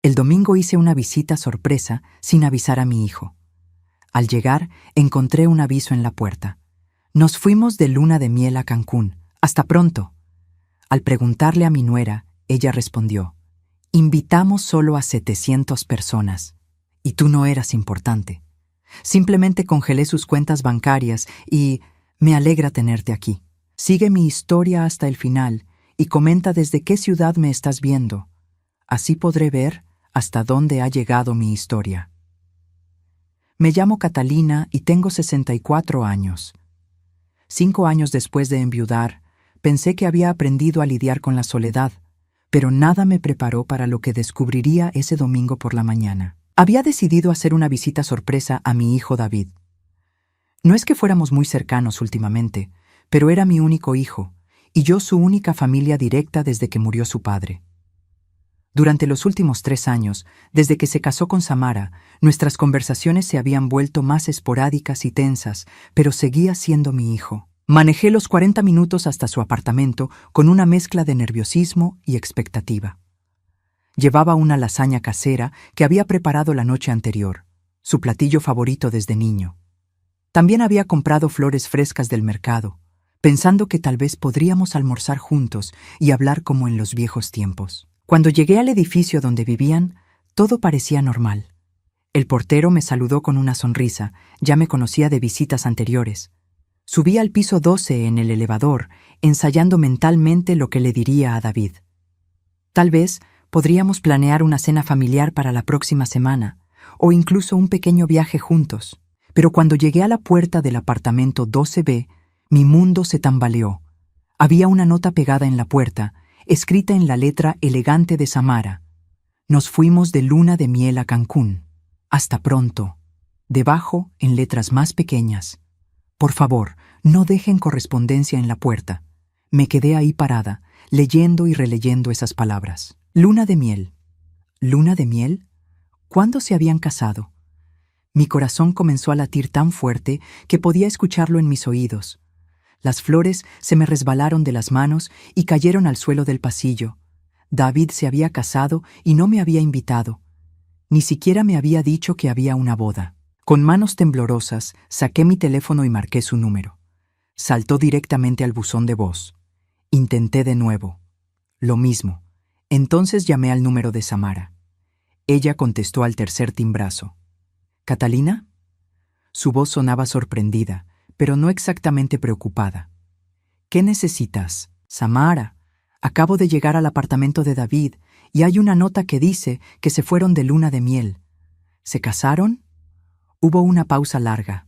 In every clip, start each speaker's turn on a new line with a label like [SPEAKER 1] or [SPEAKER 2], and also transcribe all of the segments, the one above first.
[SPEAKER 1] El domingo hice una visita sorpresa sin avisar a mi hijo. Al llegar, encontré un aviso en la puerta. Nos fuimos de luna de miel a Cancún. Hasta pronto. Al preguntarle a mi nuera, ella respondió: invitamos solo a 700 personas. Y tú no eras importante. Simplemente congelé sus cuentas bancarias y me alegra tenerte aquí. Sigue mi historia hasta el final y comenta desde qué ciudad me estás viendo. Así podré ver hasta dónde ha llegado mi historia. Me llamo Catalina y tengo 64 años. 5 años después de enviudar, pensé que había aprendido a lidiar con la soledad, pero nada me preparó para lo que descubriría ese domingo por la mañana. Había decidido hacer una visita sorpresa a mi hijo David. No es que fuéramos muy cercanos últimamente, pero era mi único hijo, y yo su única familia directa desde que murió su padre. Durante los últimos 3 años, desde que se casó con Samara, nuestras conversaciones se habían vuelto más esporádicas y tensas, pero seguía siendo mi hijo. Manejé los 40 minutos hasta su apartamento con una mezcla de nerviosismo y expectativa. Llevaba una lasaña casera que había preparado la noche anterior, su platillo favorito desde niño. También había comprado flores frescas del mercado, pensando que tal vez podríamos almorzar juntos y hablar como en los viejos tiempos. Cuando llegué al edificio donde vivían, todo parecía normal. El portero me saludó con una sonrisa, ya me conocía de visitas anteriores. Subí al piso 12 en el elevador, ensayando mentalmente lo que le diría a David. Tal vez podríamos planear una cena familiar para la próxima semana, o incluso un pequeño viaje juntos. Pero cuando llegué a la puerta del apartamento 12B, mi mundo se tambaleó. Había una nota pegada en la puerta, escrita en la letra elegante de Samara. Nos fuimos de luna de miel a Cancún. Hasta pronto. Debajo, en letras más pequeñas: por favor, no dejen correspondencia en la puerta. Me quedé ahí parada, leyendo y releyendo esas palabras. Luna de miel. ¿Luna de miel? ¿Cuándo se habían casado? Mi corazón comenzó a latir tan fuerte que podía escucharlo en mis oídos. Las flores se me resbalaron de las manos y cayeron al suelo del pasillo. David se había casado y no me había invitado. Ni siquiera me había dicho que había una boda. Con manos temblorosas, saqué mi teléfono y marqué su número. Saltó directamente al buzón de voz. Intenté de nuevo. Lo mismo. Entonces llamé al número de Samara. Ella contestó al tercer timbrazo. ¿Catalina? Su voz sonaba sorprendida, pero no exactamente preocupada. ¿Qué necesitas? Samara, acabo de llegar al apartamento de David y hay una nota que dice que se fueron de luna de miel. ¿Se casaron? Hubo una pausa larga,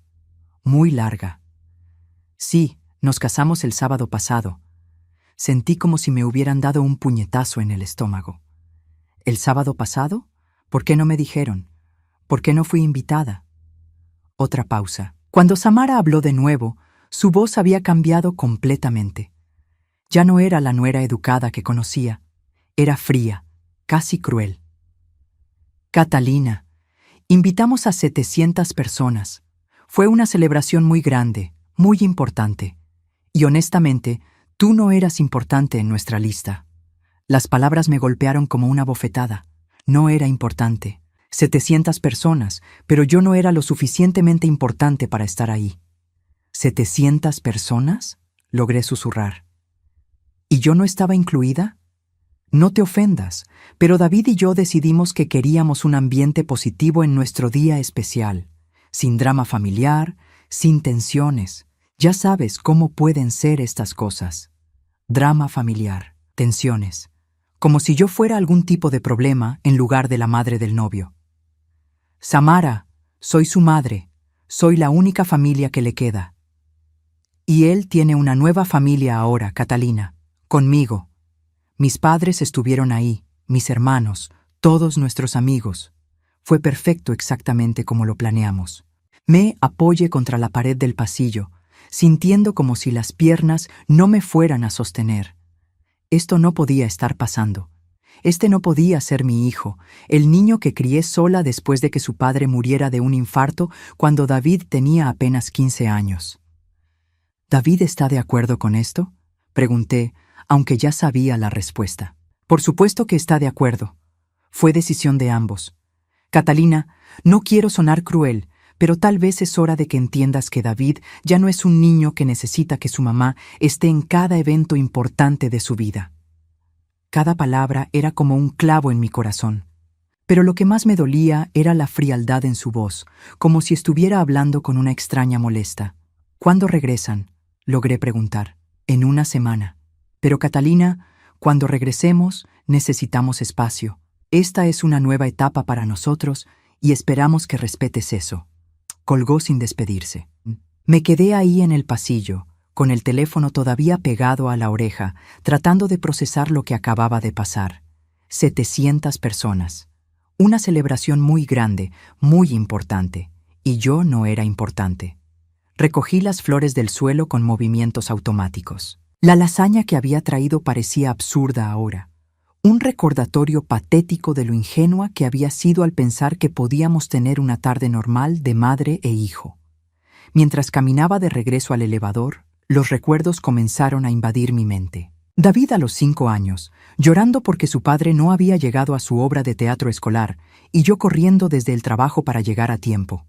[SPEAKER 1] muy larga. Sí, nos casamos el sábado pasado. Sentí como si me hubieran dado un puñetazo en el estómago. ¿El sábado pasado? ¿Por qué no me dijeron? ¿Por qué no fui invitada? Otra pausa. Cuando Samara habló de nuevo, su voz había cambiado completamente. Ya no era la nuera educada que conocía. Era fría, casi cruel. Catalina, invitamos a 700 personas. Fue una celebración muy grande, muy importante. Y honestamente, tú no eras importante en nuestra lista. Las palabras me golpearon como una bofetada. No era importante. 700 personas, pero yo no era lo suficientemente importante para estar ahí. ¿700 personas? Logré susurrar. ¿Y yo no estaba incluida? No te ofendas, pero David y yo decidimos que queríamos un ambiente positivo en nuestro día especial, sin drama familiar, sin tensiones. Ya sabes cómo pueden ser estas cosas. Drama familiar, tensiones. Como si yo fuera algún tipo de problema en lugar de la madre del novio. Samara, soy su madre. Soy la única familia que le queda. Y él tiene una nueva familia ahora, Catalina, conmigo. Mis padres estuvieron ahí, mis hermanos, todos nuestros amigos. Fue perfecto exactamente como lo planeamos. Me apoyé contra la pared del pasillo, sintiendo como si las piernas no me fueran a sostener. Esto no podía estar pasando. Este no podía ser mi hijo, el niño que crié sola después de que su padre muriera de un infarto cuando David tenía apenas 15 años. ¿David está de acuerdo con esto?, pregunté, aunque ya sabía la respuesta. Por supuesto que está de acuerdo. Fue decisión de ambos. Catalina, no quiero sonar cruel, pero tal vez es hora de que entiendas que David ya no es un niño que necesita que su mamá esté en cada evento importante de su vida. Cada palabra era como un clavo en mi corazón. Pero lo que más me dolía era la frialdad en su voz, como si estuviera hablando con una extraña molesta. ¿Cuándo regresan?, logré preguntar. En una semana. Pero Catalina, cuando regresemos, necesitamos espacio. Esta es una nueva etapa para nosotros y esperamos que respetes eso. Colgó sin despedirse. Me quedé ahí en el pasillo, con el teléfono todavía pegado a la oreja, tratando de procesar lo que acababa de pasar. 700 personas. Una celebración muy grande, muy importante, y yo no era importante. Recogí las flores del suelo con movimientos automáticos. La lasaña que había traído parecía absurda ahora. Un recordatorio patético de lo ingenua que había sido al pensar que podíamos tener una tarde normal de madre e hijo. Mientras caminaba de regreso al elevador, los recuerdos comenzaron a invadir mi mente. David a los 5 años, llorando porque su padre no había llegado a su obra de teatro escolar, y yo corriendo desde el trabajo para llegar a tiempo.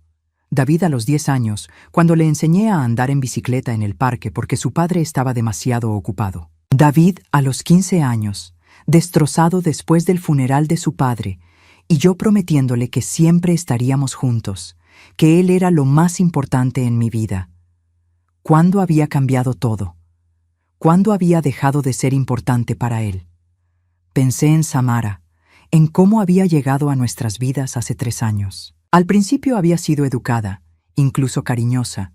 [SPEAKER 1] David a los 10 años, cuando le enseñé a andar en bicicleta en el parque porque su padre estaba demasiado ocupado. David a los 15 años, destrozado después del funeral de su padre, y yo prometiéndole que siempre estaríamos juntos, que él era lo más importante en mi vida. ¿Cuándo había cambiado todo? ¿Cuándo había dejado de ser importante para él? Pensé en Samara, en cómo había llegado a nuestras vidas hace 3 años. Al principio había sido educada, incluso cariñosa,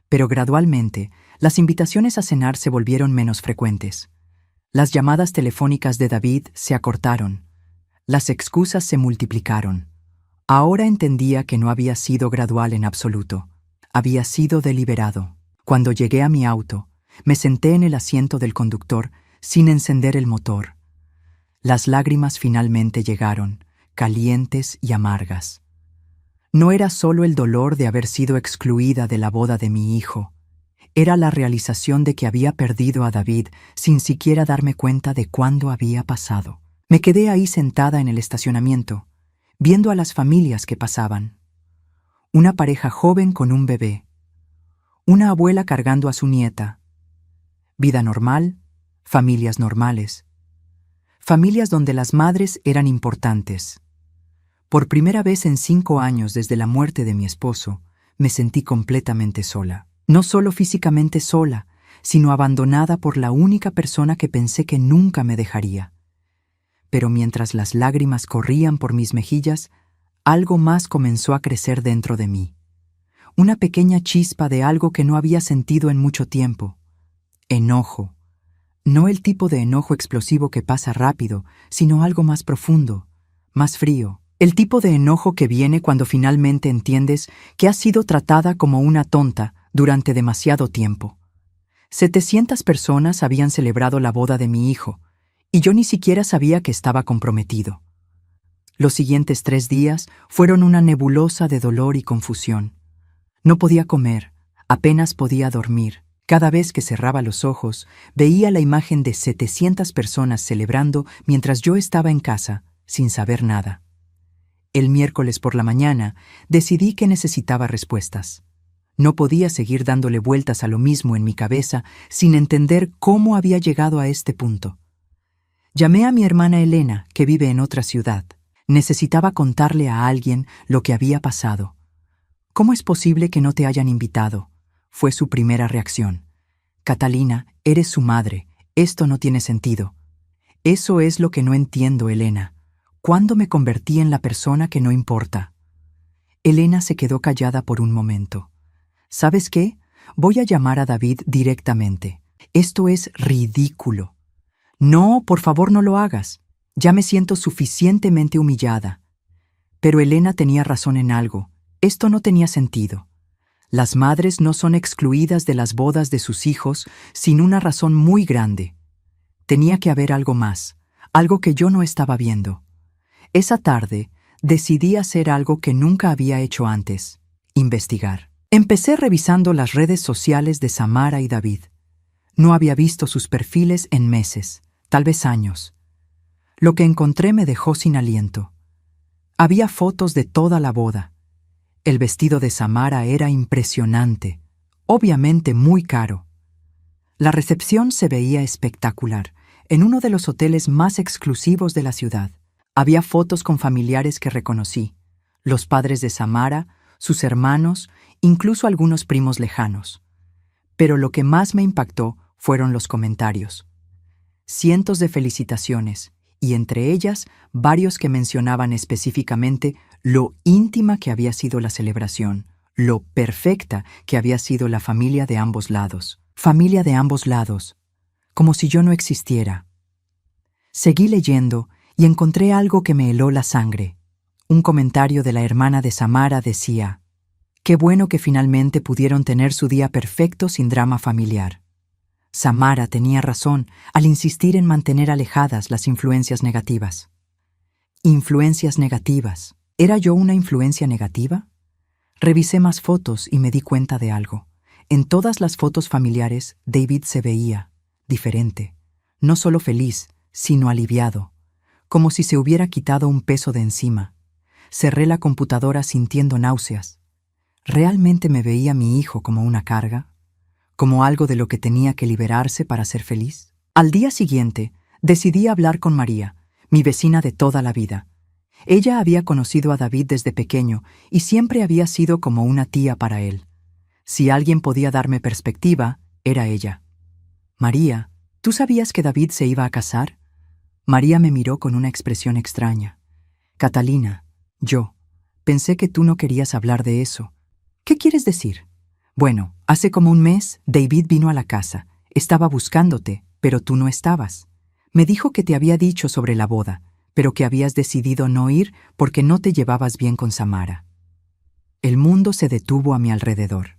[SPEAKER 1] pero gradualmente las invitaciones a cenar se volvieron menos frecuentes. Las llamadas telefónicas de David se acortaron. Las excusas se multiplicaron. Ahora entendía que no había sido gradual en absoluto. Había sido deliberado. Cuando llegué a mi auto, me senté en el asiento del conductor sin encender el motor. Las lágrimas finalmente llegaron, calientes y amargas. No era solo el dolor de haber sido excluida de la boda de mi hijo. Era la realización de que había perdido a David sin siquiera darme cuenta de cuándo había pasado. Me quedé ahí sentada en el estacionamiento, viendo a las familias que pasaban. Una pareja joven con un bebé. Una abuela cargando a su nieta. Vida normal, familias normales. Familias donde las madres eran importantes. Por primera vez en 5 años desde la muerte de mi esposo, me sentí completamente sola. No solo físicamente sola, sino abandonada por la única persona que pensé que nunca me dejaría. Pero mientras las lágrimas corrían por mis mejillas, algo más comenzó a crecer dentro de mí. Una pequeña chispa de algo que no había sentido en mucho tiempo. Enojo. No el tipo de enojo explosivo que pasa rápido, sino algo más profundo, más frío. El tipo de enojo que viene cuando finalmente entiendes que has sido tratada como una tonta durante demasiado tiempo. 700 personas habían celebrado la boda de mi hijo, y yo ni siquiera sabía que estaba comprometido. Los siguientes 3 días fueron una nebulosa de dolor y confusión. No podía comer, apenas podía dormir. Cada vez que cerraba los ojos, veía la imagen de 700 personas celebrando mientras yo estaba en casa, sin saber nada. El miércoles por la mañana decidí que necesitaba respuestas. No podía seguir dándole vueltas a lo mismo en mi cabeza sin entender cómo había llegado a este punto. Llamé a mi hermana Elena, que vive en otra ciudad. Necesitaba contarle a alguien lo que había pasado. ¿Cómo es posible que no te hayan invitado?, fue su primera reacción. Catalina, eres su madre. Esto no tiene sentido. Eso es lo que no entiendo, Elena. ¿Cuándo me convertí en la persona que no importa? Elena se quedó callada por un momento. ¿Sabes qué? Voy a llamar a David directamente. Esto es ridículo. No, por favor no lo hagas. Ya me siento suficientemente humillada. Pero Elena tenía razón en algo. Esto no tenía sentido. Las madres no son excluidas de las bodas de sus hijos sin una razón muy grande. Tenía que haber algo más, algo que yo no estaba viendo. Esa tarde decidí hacer algo que nunca había hecho antes: investigar. Empecé revisando las redes sociales de Samara y David. No había visto sus perfiles en meses, tal vez años. Lo que encontré me dejó sin aliento. Había fotos de toda la boda. El vestido de Samara era impresionante, obviamente muy caro. La recepción se veía espectacular, en uno de los hoteles más exclusivos de la ciudad. Había fotos con familiares que reconocí, los padres de Samara, sus hermanos, incluso algunos primos lejanos. Pero lo que más me impactó fueron los comentarios. Cientos de felicitaciones, y entre ellas varios que mencionaban específicamente lo íntima que había sido la celebración, lo perfecta que había sido la familia de ambos lados. Familia de ambos lados, como si yo no existiera. Seguí leyendo y encontré algo que me heló la sangre. Un comentario de la hermana de Samara decía: «Qué bueno que finalmente pudieron tener su día perfecto sin drama familiar». Samara tenía razón al insistir en mantener alejadas las influencias negativas. Influencias negativas. ¿Era yo una influencia negativa? Revisé más fotos y me di cuenta de algo. En todas las fotos familiares, David se veía diferente, no solo feliz, sino aliviado, como si se hubiera quitado un peso de encima. Cerré la computadora sintiendo náuseas. ¿Realmente me veía mi hijo como una carga? ¿Como algo de lo que tenía que liberarse para ser feliz? Al día siguiente, decidí hablar con María, mi vecina de toda la vida. Ella había conocido a David desde pequeño y siempre había sido como una tía para él. Si alguien podía darme perspectiva, era ella. «María, ¿tú sabías que David se iba a casar?» María me miró con una expresión extraña. «Catalina, pensé que tú no querías hablar de eso. ¿Qué quieres decir?» «Bueno, hace como un mes, David vino a la casa. Estaba buscándote, pero tú no estabas. Me dijo que te había dicho sobre la boda, pero que habías decidido no ir porque no te llevabas bien con Samara». El mundo se detuvo a mi alrededor.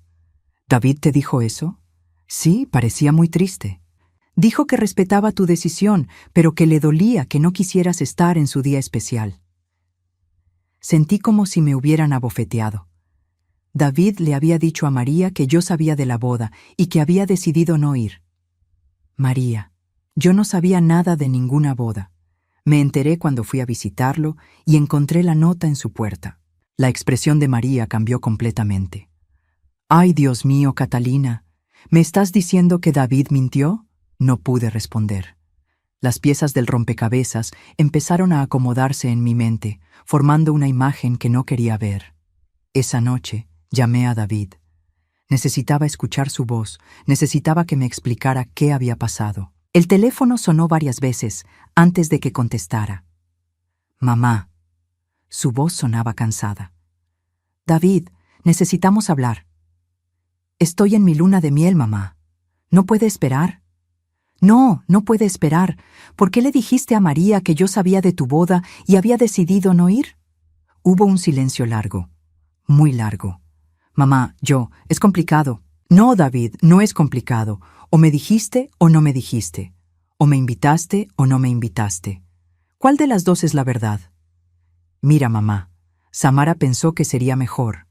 [SPEAKER 1] «¿David te dijo eso?» «Sí, parecía muy triste. Dijo que respetaba tu decisión, pero que le dolía que no quisieras estar en su día especial». Sentí como si me hubieran abofeteado. David le había dicho a María que yo sabía de la boda y que había decidido no ir. María, yo no sabía nada de ninguna boda. Me enteré cuando fui a visitarlo y encontré la nota en su puerta. La expresión de María cambió completamente. «Ay, Dios mío, Catalina, ¿me estás diciendo que David mintió?» No pude responder. Las piezas del rompecabezas empezaron a acomodarse en mi mente, formando una imagen que no quería ver. Esa noche llamé a David. Necesitaba escuchar su voz, necesitaba que me explicara qué había pasado. El teléfono sonó varias veces antes de que contestara. «Mamá». Su voz sonaba cansada. «David, necesitamos hablar». «Estoy en mi luna de miel, mamá. ¿No puede esperar?» «No, no puede esperar. ¿Por qué le dijiste a María que yo sabía de tu boda y había decidido no ir?» Hubo un silencio largo, muy largo. «Mamá, es complicado». «No, David, no es complicado. O me dijiste o no me dijiste. O me invitaste o no me invitaste. ¿Cuál de las dos es la verdad?» «Mira, mamá, Samara pensó que sería mejor.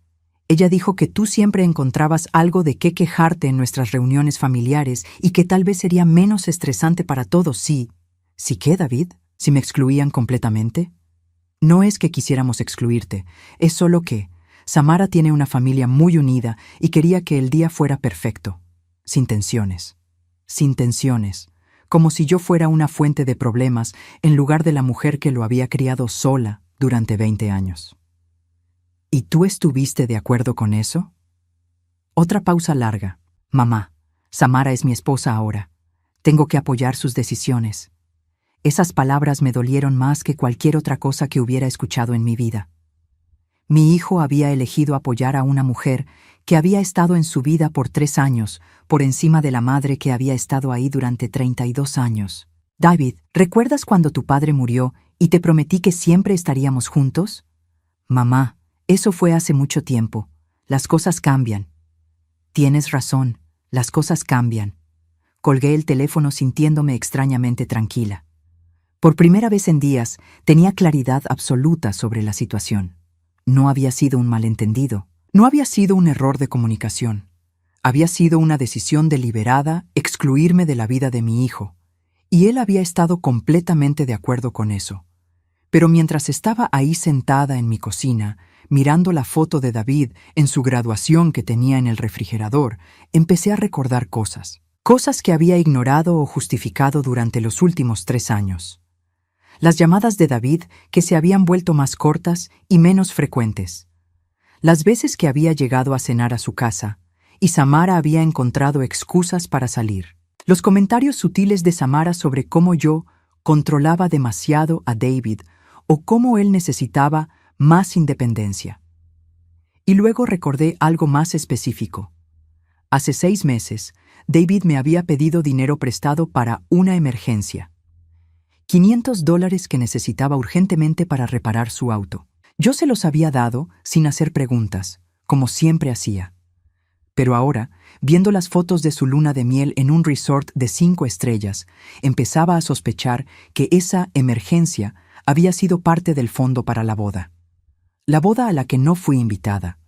[SPEAKER 1] Ella dijo que tú siempre encontrabas algo de qué quejarte en nuestras reuniones familiares y que tal vez sería menos estresante para todos si... ¿Sí qué, David? ¿Si me excluían completamente?» «No es que quisiéramos excluirte, es solo que Samara tiene una familia muy unida y quería que el día fuera perfecto. Sin tensiones. Sin tensiones. Como si yo fuera una fuente de problemas en lugar de la mujer que lo había criado sola durante 20 años. ¿Y tú estuviste de acuerdo con eso?» Otra pausa larga. «Mamá, Samara es mi esposa ahora. Tengo que apoyar sus decisiones». Esas palabras me dolieron más que cualquier otra cosa que hubiera escuchado en mi vida. Mi hijo había elegido apoyar a una mujer que había estado en su vida por 3 años, por encima de la madre que había estado ahí durante 32 años. «David, ¿recuerdas cuando tu padre murió y te prometí que siempre estaríamos juntos?» «Mamá, eso fue hace mucho tiempo. Las cosas cambian». «Tienes razón, las cosas cambian». Colgué el teléfono sintiéndome extrañamente tranquila. Por primera vez en días tenía claridad absoluta sobre la situación. No había sido un malentendido, no había sido un error de comunicación. Había sido una decisión deliberada excluirme de la vida de mi hijo, Y él había estado completamente de acuerdo con eso. Pero mientras estaba ahí sentada en mi cocina, mirando la foto de David en su graduación que tenía en el refrigerador, empecé a recordar cosas. Cosas que había ignorado o justificado durante los últimos 3 años. Las llamadas de David que se habían vuelto más cortas y menos frecuentes. Las veces que había llegado a cenar a su casa, y Samara había encontrado excusas para salir. Los comentarios sutiles de Samara sobre cómo yo controlaba demasiado a David o cómo él necesitaba más independencia. Y luego recordé algo más específico. Hace 6 meses, David me había pedido dinero prestado para una emergencia. $500 que necesitaba urgentemente para reparar su auto. Yo se los había dado sin hacer preguntas, como siempre hacía. Pero ahora, viendo las fotos de su luna de miel en un resort de 5 estrellas, empezaba a sospechar que esa emergencia había sido parte del fondo para la boda. La boda a la que no fui invitada.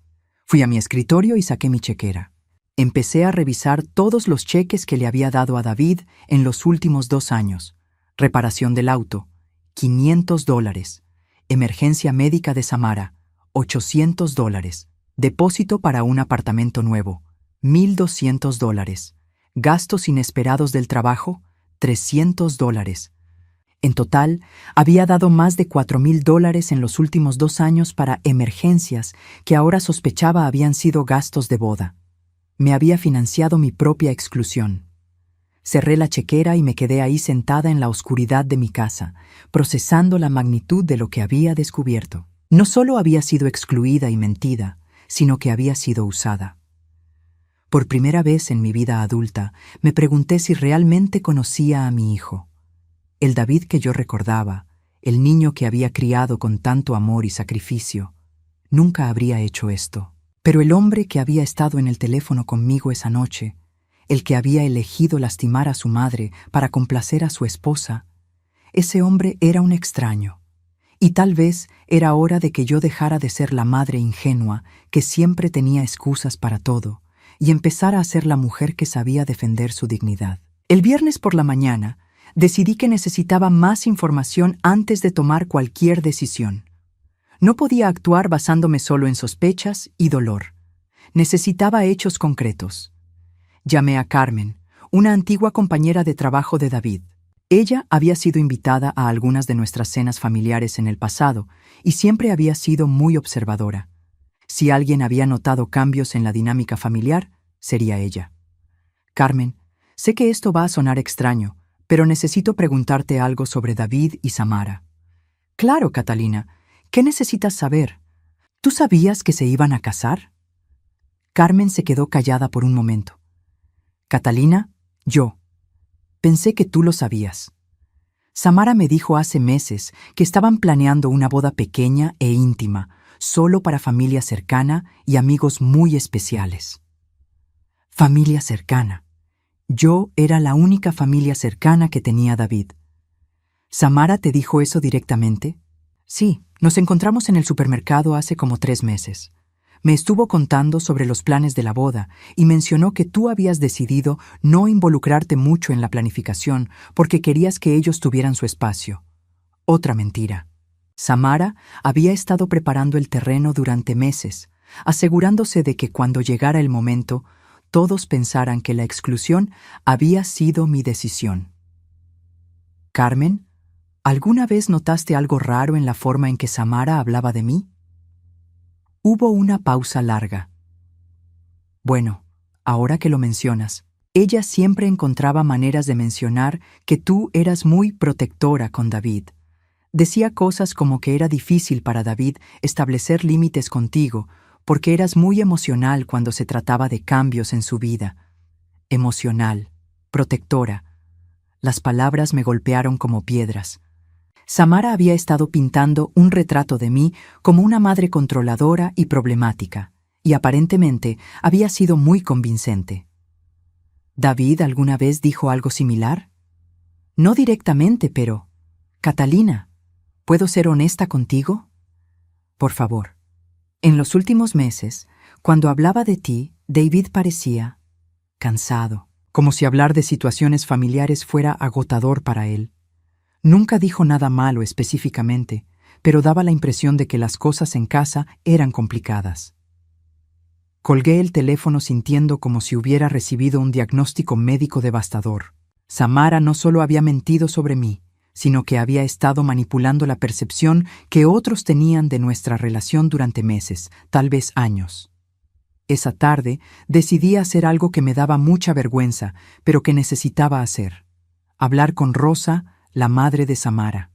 [SPEAKER 1] Fui a mi escritorio y saqué mi chequera. Empecé a revisar todos los cheques que le había dado a David en los últimos 2 años. Reparación del auto, $500. Emergencia médica de Samara, $800. Depósito para un apartamento nuevo, $1,200. Gastos inesperados del trabajo, $300. En total, había dado más de $4,000 en los últimos 2 años para emergencias que ahora sospechaba habían sido gastos de boda. Me había financiado mi propia exclusión. Cerré la chequera y me quedé ahí sentada en la oscuridad de mi casa, procesando la magnitud de lo que había descubierto. No solo había sido excluida y mentida, sino que había sido usada. Por primera vez en mi vida adulta, me pregunté si realmente conocía a mi hijo. El David que yo recordaba, el niño que había criado con tanto amor y sacrificio, nunca habría hecho esto. Pero el hombre que había estado en el teléfono conmigo esa noche, el que había elegido lastimar a su madre para complacer a su esposa, ese hombre era un extraño. Y tal vez era hora de que yo dejara de ser la madre ingenua que siempre tenía excusas para todo y empezara a ser la mujer que sabía defender su dignidad. El viernes por la mañana, decidí que necesitaba más información antes de tomar cualquier decisión. No podía actuar basándome solo en sospechas y dolor. Necesitaba hechos concretos. Llamé a Carmen, una antigua compañera de trabajo de David. Ella había sido invitada a algunas de nuestras cenas familiares en el pasado y siempre había sido muy observadora. Si alguien había notado cambios en la dinámica familiar, sería ella. Carmen, sé que esto va a sonar extraño, pero necesito preguntarte algo sobre David y Samara. Claro, Catalina. ¿Qué necesitas saber? ¿Tú sabías que se iban a casar? Carmen se quedó callada por un momento. Catalina, yo. Pensé que tú lo sabías. Samara me dijo hace meses que estaban planeando una boda pequeña e íntima, solo para familia cercana y amigos muy especiales. Familia cercana. Yo era la única familia cercana que tenía David. ¿Samara te dijo eso directamente? Sí, nos encontramos en el supermercado hace como 3 meses. Me estuvo contando sobre los planes de la boda y mencionó que tú habías decidido no involucrarte mucho en la planificación porque querías que ellos tuvieran su espacio. Otra mentira. Samara había estado preparando el terreno durante meses, asegurándose de que cuando llegara el momento, todos pensaran que la exclusión había sido mi decisión. Carmen, ¿alguna vez notaste algo raro en la forma en que Samara hablaba de mí? Hubo una pausa larga. Bueno, ahora que lo mencionas, ella siempre encontraba maneras de mencionar que tú eras muy protectora con David. Decía cosas como que era difícil para David establecer límites contigo porque eras muy emocional cuando se trataba de cambios en su vida. Emocional, protectora. Las palabras me golpearon como piedras. Samara había estado pintando un retrato de mí como una madre controladora y problemática, y aparentemente había sido muy convincente. ¿David alguna vez dijo algo similar? No directamente, pero... Catalina, ¿puedo ser honesta contigo? Por favor. En los últimos meses, cuando hablaba de ti, David parecía cansado. como si hablar de situaciones familiares fuera agotador para él. Nunca dijo nada malo específicamente, pero daba la impresión de que las cosas en casa eran complicadas. Colgué el teléfono sintiendo como si hubiera recibido un diagnóstico médico devastador. Samara no solo había mentido sobre mí, sino que había estado manipulando la percepción que otros tenían de nuestra relación durante meses, tal vez años. Esa tarde decidí hacer algo que me daba mucha vergüenza, pero que necesitaba hacer: hablar con Rosa, la madre de Samara.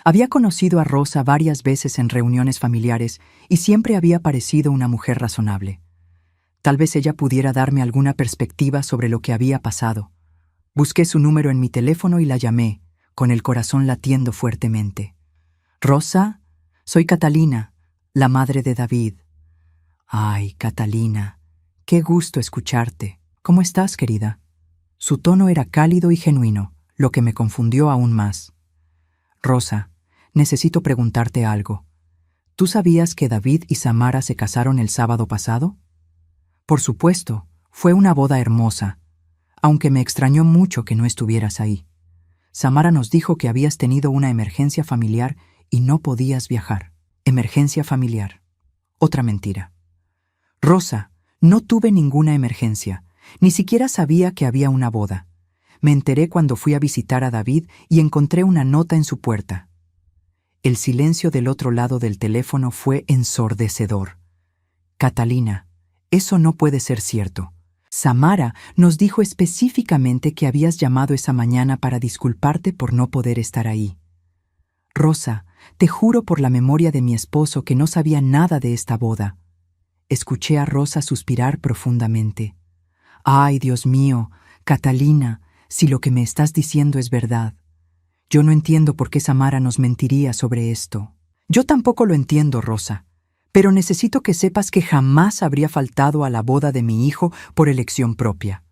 [SPEAKER 1] Había conocido a Rosa varias veces en reuniones familiares y siempre había parecido una mujer razonable. Tal vez ella pudiera darme alguna perspectiva sobre lo que había pasado. Busqué su número en mi teléfono y la llamé, con el corazón latiendo fuertemente. «Rosa, soy Catalina, la madre de David». «Ay, Catalina, qué gusto escucharte. ¿Cómo estás, querida?» Su tono era cálido y genuino, lo que me confundió aún más. «Rosa, necesito preguntarte algo. ¿Tú sabías que David y Samara se casaron el sábado pasado?» «Por supuesto, fue una boda hermosa, aunque me extrañó mucho que no estuvieras ahí. Samara nos dijo que habías tenido una emergencia familiar y no podías viajar». «Emergencia familiar». Otra mentira. «Rosa, no tuve ninguna emergencia. Ni siquiera sabía que había una boda. Me enteré cuando fui a visitar a David y encontré una nota en su puerta». El silencio del otro lado del teléfono fue ensordecedor. «Catalina, eso no puede ser cierto. Samara nos dijo específicamente que habías llamado esa mañana para disculparte por no poder estar ahí». «Rosa, te juro por la memoria de mi esposo que no sabía nada de esta boda». Escuché a Rosa suspirar profundamente. «Ay, Dios mío, Catalina, si lo que me estás diciendo es verdad. Yo no entiendo por qué Samara nos mentiría sobre esto». «Yo tampoco lo entiendo, Rosa, pero necesito que sepas que jamás habría faltado a la boda de mi hijo por elección propia».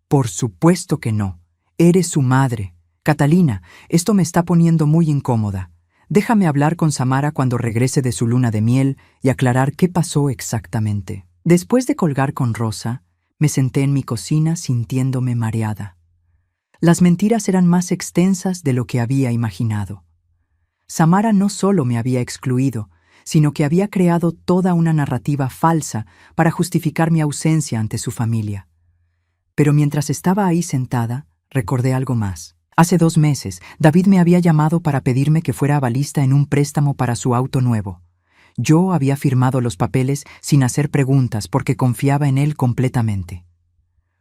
[SPEAKER 1] «Por supuesto que no. Eres su madre. Catalina, esto me está poniendo muy incómoda. Déjame hablar con Samara cuando regrese de su luna de miel y aclarar qué pasó exactamente». Después de colgar con Rosa, me senté en mi cocina sintiéndome mareada. Las mentiras eran más extensas de lo que había imaginado. Samara no solo me había excluido, sino que había creado toda una narrativa falsa para justificar mi ausencia ante su familia. Pero mientras estaba ahí sentada, recordé algo más. Hace 2 meses, David me había llamado para pedirme que fuera avalista en un préstamo para su auto nuevo. Yo había firmado los papeles sin hacer preguntas porque confiaba en él completamente.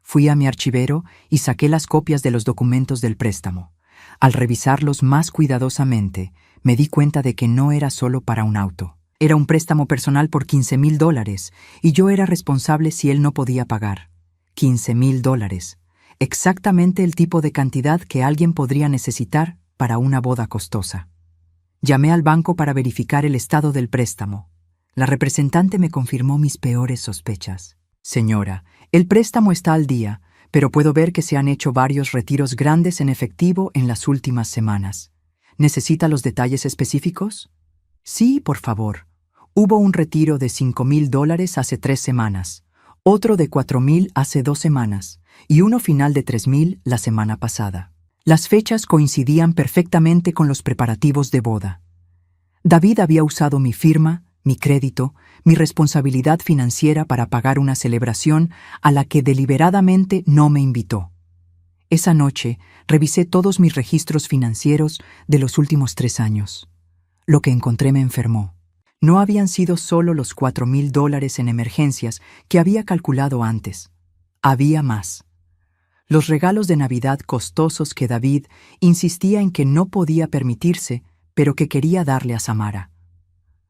[SPEAKER 1] Fui a mi archivero y saqué las copias de los documentos del préstamo. Al revisarlos más cuidadosamente, me di cuenta de que no era solo para un auto. Era un préstamo personal por $15,000 y yo era responsable si él no podía pagar. $15,000. Exactamente el tipo de cantidad que alguien podría necesitar para una boda costosa. Llamé al banco para verificar el estado del préstamo. La representante me confirmó mis peores sospechas. «Señora, el préstamo está al día, pero puedo ver que se han hecho varios retiros grandes en efectivo en las últimas semanas. ¿Necesita los detalles específicos?» «Sí, por favor. Hubo un retiro de $5,000 hace 3 semanas, otro de $4,000 hace 2 semanas y uno final de $3,000 la semana pasada». Las fechas coincidían perfectamente con los preparativos de boda. David había usado mi firma, mi crédito, mi responsabilidad financiera para pagar una celebración a la que deliberadamente no me invitó. Esa noche revisé todos mis registros financieros de los últimos 3 años. Lo que encontré me enfermó. No habían sido solo los $4,000 en emergencias que había calculado antes. Había más. Los regalos de Navidad costosos que David insistía en que no podía permitirse, pero que quería darle a Samara.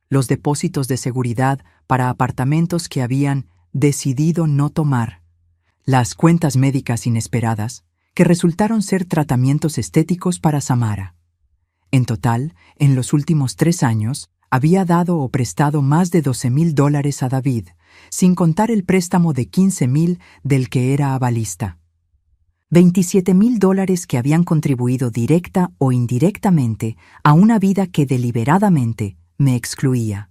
[SPEAKER 1] Los depósitos de seguridad para apartamentos que habían decidido no tomar. Las cuentas médicas inesperadas, que resultaron ser tratamientos estéticos para Samara. En total, en los últimos 3 años, había dado o prestado más de $12,000 a David, sin contar el préstamo de $15,000 del que era avalista. $27,000 que habían contribuido directa o indirectamente a una vida que deliberadamente me excluía.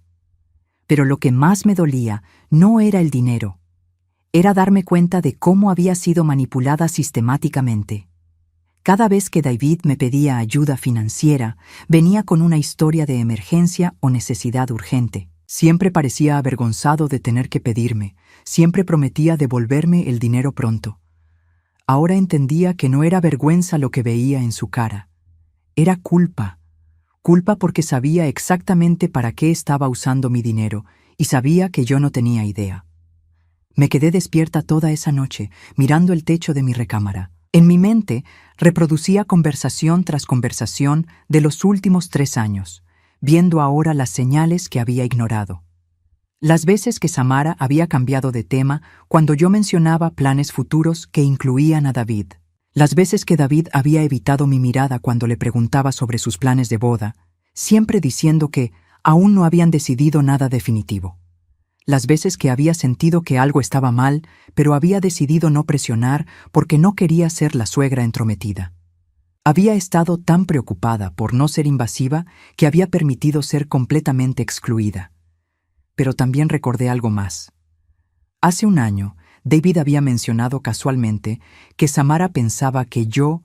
[SPEAKER 1] Pero lo que más me dolía no era el dinero. Era darme cuenta de cómo había sido manipulada sistemáticamente. Cada vez que David me pedía ayuda financiera, venía con una historia de emergencia o necesidad urgente. Siempre parecía avergonzado de tener que pedirme, siempre prometía devolverme el dinero pronto. Ahora entendía que no era vergüenza lo que veía en su cara. Era culpa. Culpa porque sabía exactamente para qué estaba usando mi dinero y sabía que yo no tenía idea. Me quedé despierta toda esa noche, mirando el techo de mi recámara. En mi mente, reproducía conversación tras conversación de los últimos 3 años, viendo ahora las señales que había ignorado. Las veces que Samara había cambiado de tema cuando yo mencionaba planes futuros que incluían a David. Las veces que David había evitado mi mirada cuando le preguntaba sobre sus planes de boda, siempre diciendo que aún no habían decidido nada definitivo. Las veces que había sentido que algo estaba mal, pero había decidido no presionar porque no quería ser la suegra entrometida. Había estado tan preocupada por no ser invasiva que había permitido ser completamente excluida. Pero también recordé algo más. Hace un año, David había mencionado casualmente que Samara pensaba que yo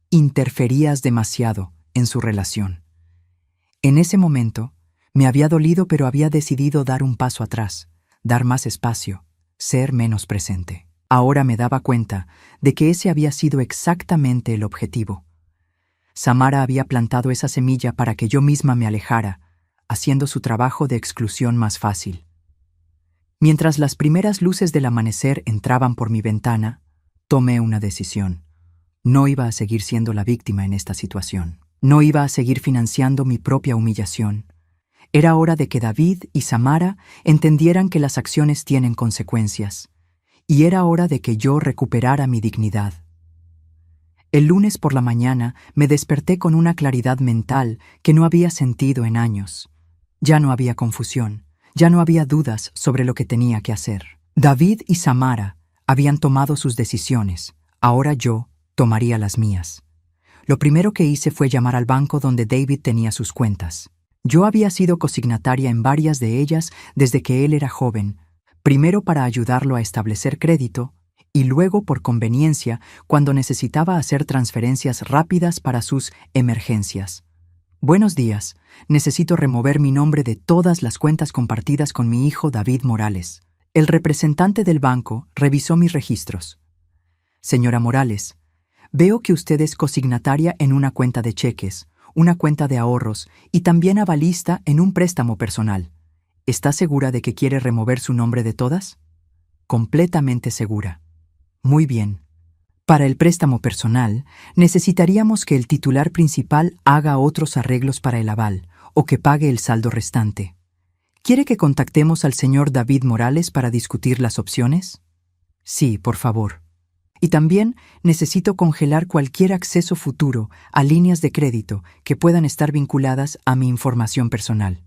[SPEAKER 1] interferías demasiado en su relación. En ese momento, me había dolido, pero había decidido dar un paso atrás, dar más espacio, ser menos presente. Ahora me daba cuenta de que ese había sido exactamente el objetivo. Samara había plantado esa semilla para que yo misma me alejara, haciendo su trabajo de exclusión más fácil. Mientras las primeras luces del amanecer entraban por mi ventana, tomé una decisión. No iba a seguir siendo la víctima en esta situación. No iba a seguir financiando mi propia humillación. Era hora de que David y Samara entendieran que las acciones tienen consecuencias. Y era hora de que yo recuperara mi dignidad. El lunes por la mañana me desperté con una claridad mental que no había sentido en años. Ya no había confusión, ya no había dudas sobre lo que tenía que hacer. David y Samara habían tomado sus decisiones, ahora yo tomaría las mías. Lo primero que hice fue llamar al banco donde David tenía sus cuentas. Yo había sido cosignataria en varias de ellas desde que él era joven, primero para ayudarlo a establecer crédito y luego por conveniencia cuando necesitaba hacer transferencias rápidas para sus emergencias. Buenos días, necesito remover mi nombre de todas las cuentas compartidas con mi hijo David Morales. El representante del banco revisó mis registros. Señora Morales, veo que usted es cosignataria en una cuenta de cheques, una cuenta de ahorros y también avalista en un préstamo personal. ¿Está segura de que quiere remover su nombre de todas? Completamente segura. Muy bien. Para el préstamo personal, necesitaríamos que el titular principal haga otros arreglos para el aval o que pague el saldo restante. ¿Quiere que contactemos al señor David Morales para discutir las opciones? Sí, por favor. Y también necesito congelar cualquier acceso futuro a líneas de crédito que puedan estar vinculadas a mi información personal.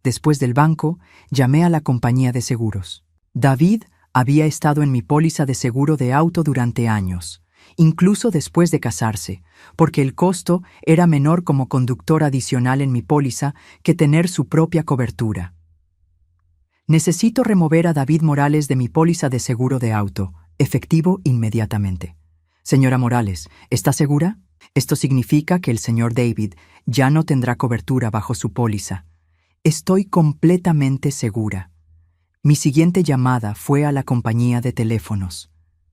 [SPEAKER 1] Después del banco, llamé a la compañía de seguros. David había estado en mi póliza de seguro de auto durante años, incluso después de casarse, porque el costo era menor como conductor adicional en mi póliza que tener su propia cobertura. Necesito remover a David Morales de mi póliza de seguro de auto, efectivo inmediatamente. Señora Morales, ¿está segura? Esto significa que el señor David ya no tendrá cobertura bajo su póliza. Estoy completamente segura. Mi siguiente llamada fue a la compañía de teléfonos.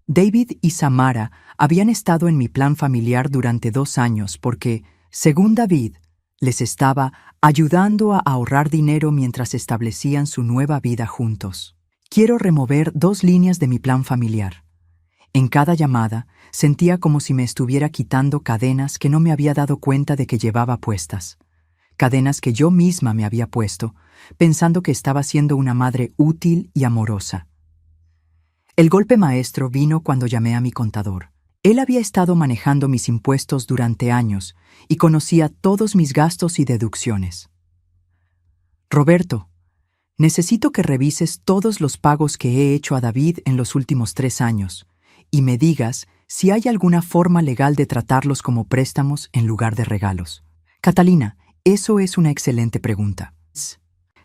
[SPEAKER 1] David y Samara habían estado en mi plan familiar durante 2 años porque, según David, les estaba ayudando a ahorrar dinero mientras establecían su nueva vida juntos. Quiero remover 2 líneas de mi plan familiar. En cada llamada, sentía como si me estuviera quitando cadenas que no me había dado cuenta de que llevaba puestas. Cadenas que yo misma me había puesto, pensando que estaba siendo una madre útil y amorosa. El golpe maestro vino cuando llamé a mi contador. Él había estado manejando mis impuestos durante años y conocía todos mis gastos y deducciones. Roberto, necesito que revises todos los pagos que he hecho a David en los últimos 3 años y me digas si hay alguna forma legal de tratarlos como préstamos en lugar de regalos. Catalina, eso es una excelente pregunta.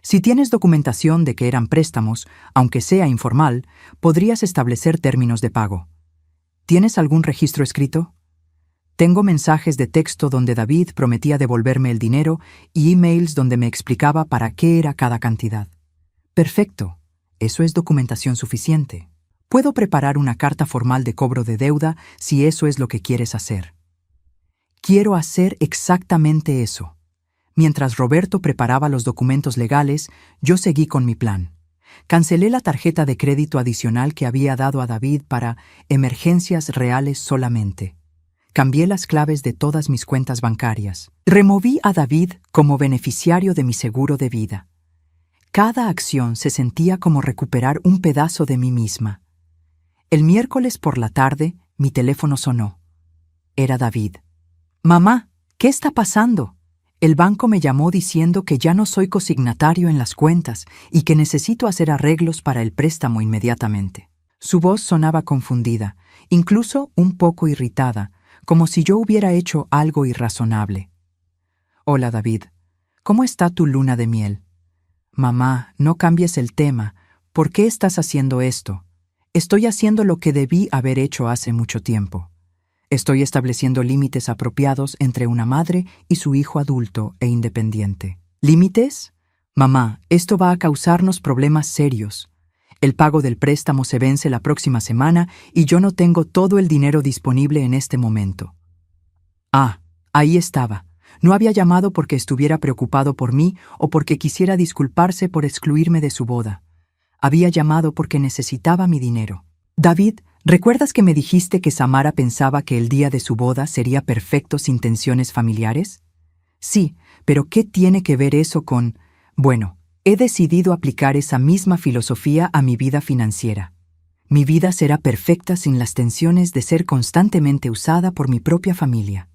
[SPEAKER 1] Si tienes documentación de que eran préstamos, aunque sea informal, podrías establecer términos de pago. ¿Tienes algún registro escrito? Tengo mensajes de texto donde David prometía devolverme el dinero y emails donde me explicaba para qué era cada cantidad. Perfecto. Eso es documentación suficiente. Puedo preparar una carta formal de cobro de deuda si eso es lo que quieres hacer. Quiero hacer exactamente eso. Mientras Roberto preparaba los documentos legales, yo seguí con mi plan. Cancelé la tarjeta de crédito adicional que había dado a David para emergencias reales solamente. Cambié las claves de todas mis cuentas bancarias. Removí a David como beneficiario de mi seguro de vida. Cada acción se sentía como recuperar un pedazo de mí misma. El miércoles por la tarde, mi teléfono sonó. Era David. «Mamá, ¿qué está pasando?» El banco me llamó diciendo que ya no soy consignatario en las cuentas y que necesito hacer arreglos para el préstamo inmediatamente. Su voz sonaba confundida, incluso un poco irritada, como si yo hubiera hecho algo irrazonable. «Hola, David. ¿Cómo está tu luna de miel?» «Mamá, no cambies el tema. ¿Por qué estás haciendo esto?» «Estoy haciendo lo que debí haber hecho hace mucho tiempo. Estoy estableciendo límites apropiados entre una madre y su hijo adulto e independiente». ¿Límites? Mamá, esto va a causarnos problemas serios. El pago del préstamo se vence la próxima semana y yo no tengo todo el dinero disponible en este momento. Ah, ahí estaba. No había llamado porque estuviera preocupado por mí o porque quisiera disculparse por excluirme de su boda. Había llamado porque necesitaba mi dinero. David, ¿recuerdas que me dijiste que Samara pensaba que el día de su boda sería perfecto sin tensiones familiares? Sí, pero ¿qué tiene que ver eso con...? Bueno, he decidido aplicar esa misma filosofía a mi vida financiera. Mi vida será perfecta sin las tensiones de ser constantemente usada por mi propia familia.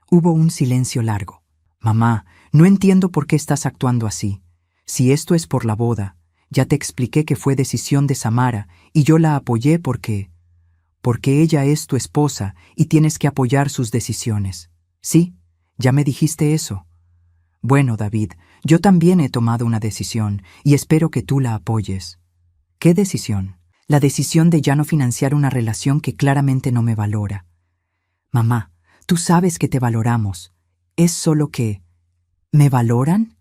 [SPEAKER 1] Hubo un silencio largo. Mamá, no entiendo por qué estás actuando así. Si esto es por la boda, ya te expliqué que fue decisión de Samara y yo la apoyé porque ella es tu esposa y tienes que apoyar sus decisiones. Sí, ya me dijiste eso. Bueno, David, yo también he tomado una decisión y espero que tú la apoyes. ¿Qué decisión? La decisión de ya no financiar una relación que claramente no me valora. Mamá, tú sabes que te valoramos. Es solo que... ¿Me valoran?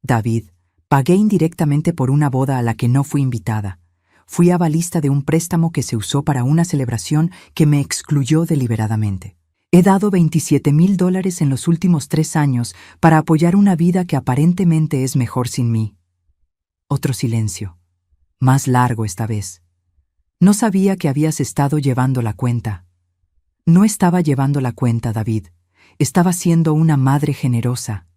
[SPEAKER 1] David, pagué indirectamente por una boda a la que no fui invitada. Fui avalista de un préstamo que se usó para una celebración que me excluyó deliberadamente. He dado $27,000 en los últimos 3 años para apoyar una vida que aparentemente es mejor sin mí. Otro silencio. Más largo esta vez. No sabía que habías estado llevando la cuenta. No estaba llevando la cuenta, David. Estaba siendo una madre generosa.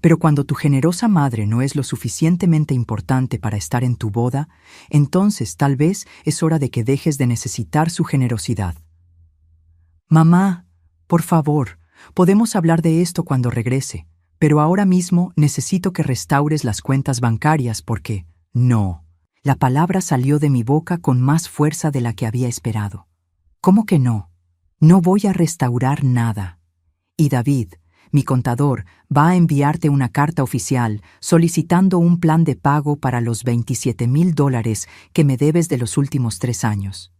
[SPEAKER 1] Pero cuando tu generosa madre no es lo suficientemente importante para estar en tu boda, entonces tal vez es hora de que dejes de necesitar su generosidad. Mamá, por favor, podemos hablar de esto cuando regrese, pero ahora mismo necesito que restaures las cuentas bancarias porque... No. La palabra salió de mi boca con más fuerza de la que había esperado. ¿Cómo que no? No voy a restaurar nada. Y David, mi contador, va a enviarte una carta oficial solicitando un plan de pago para los $27,000 que me debes de los últimos 3 años.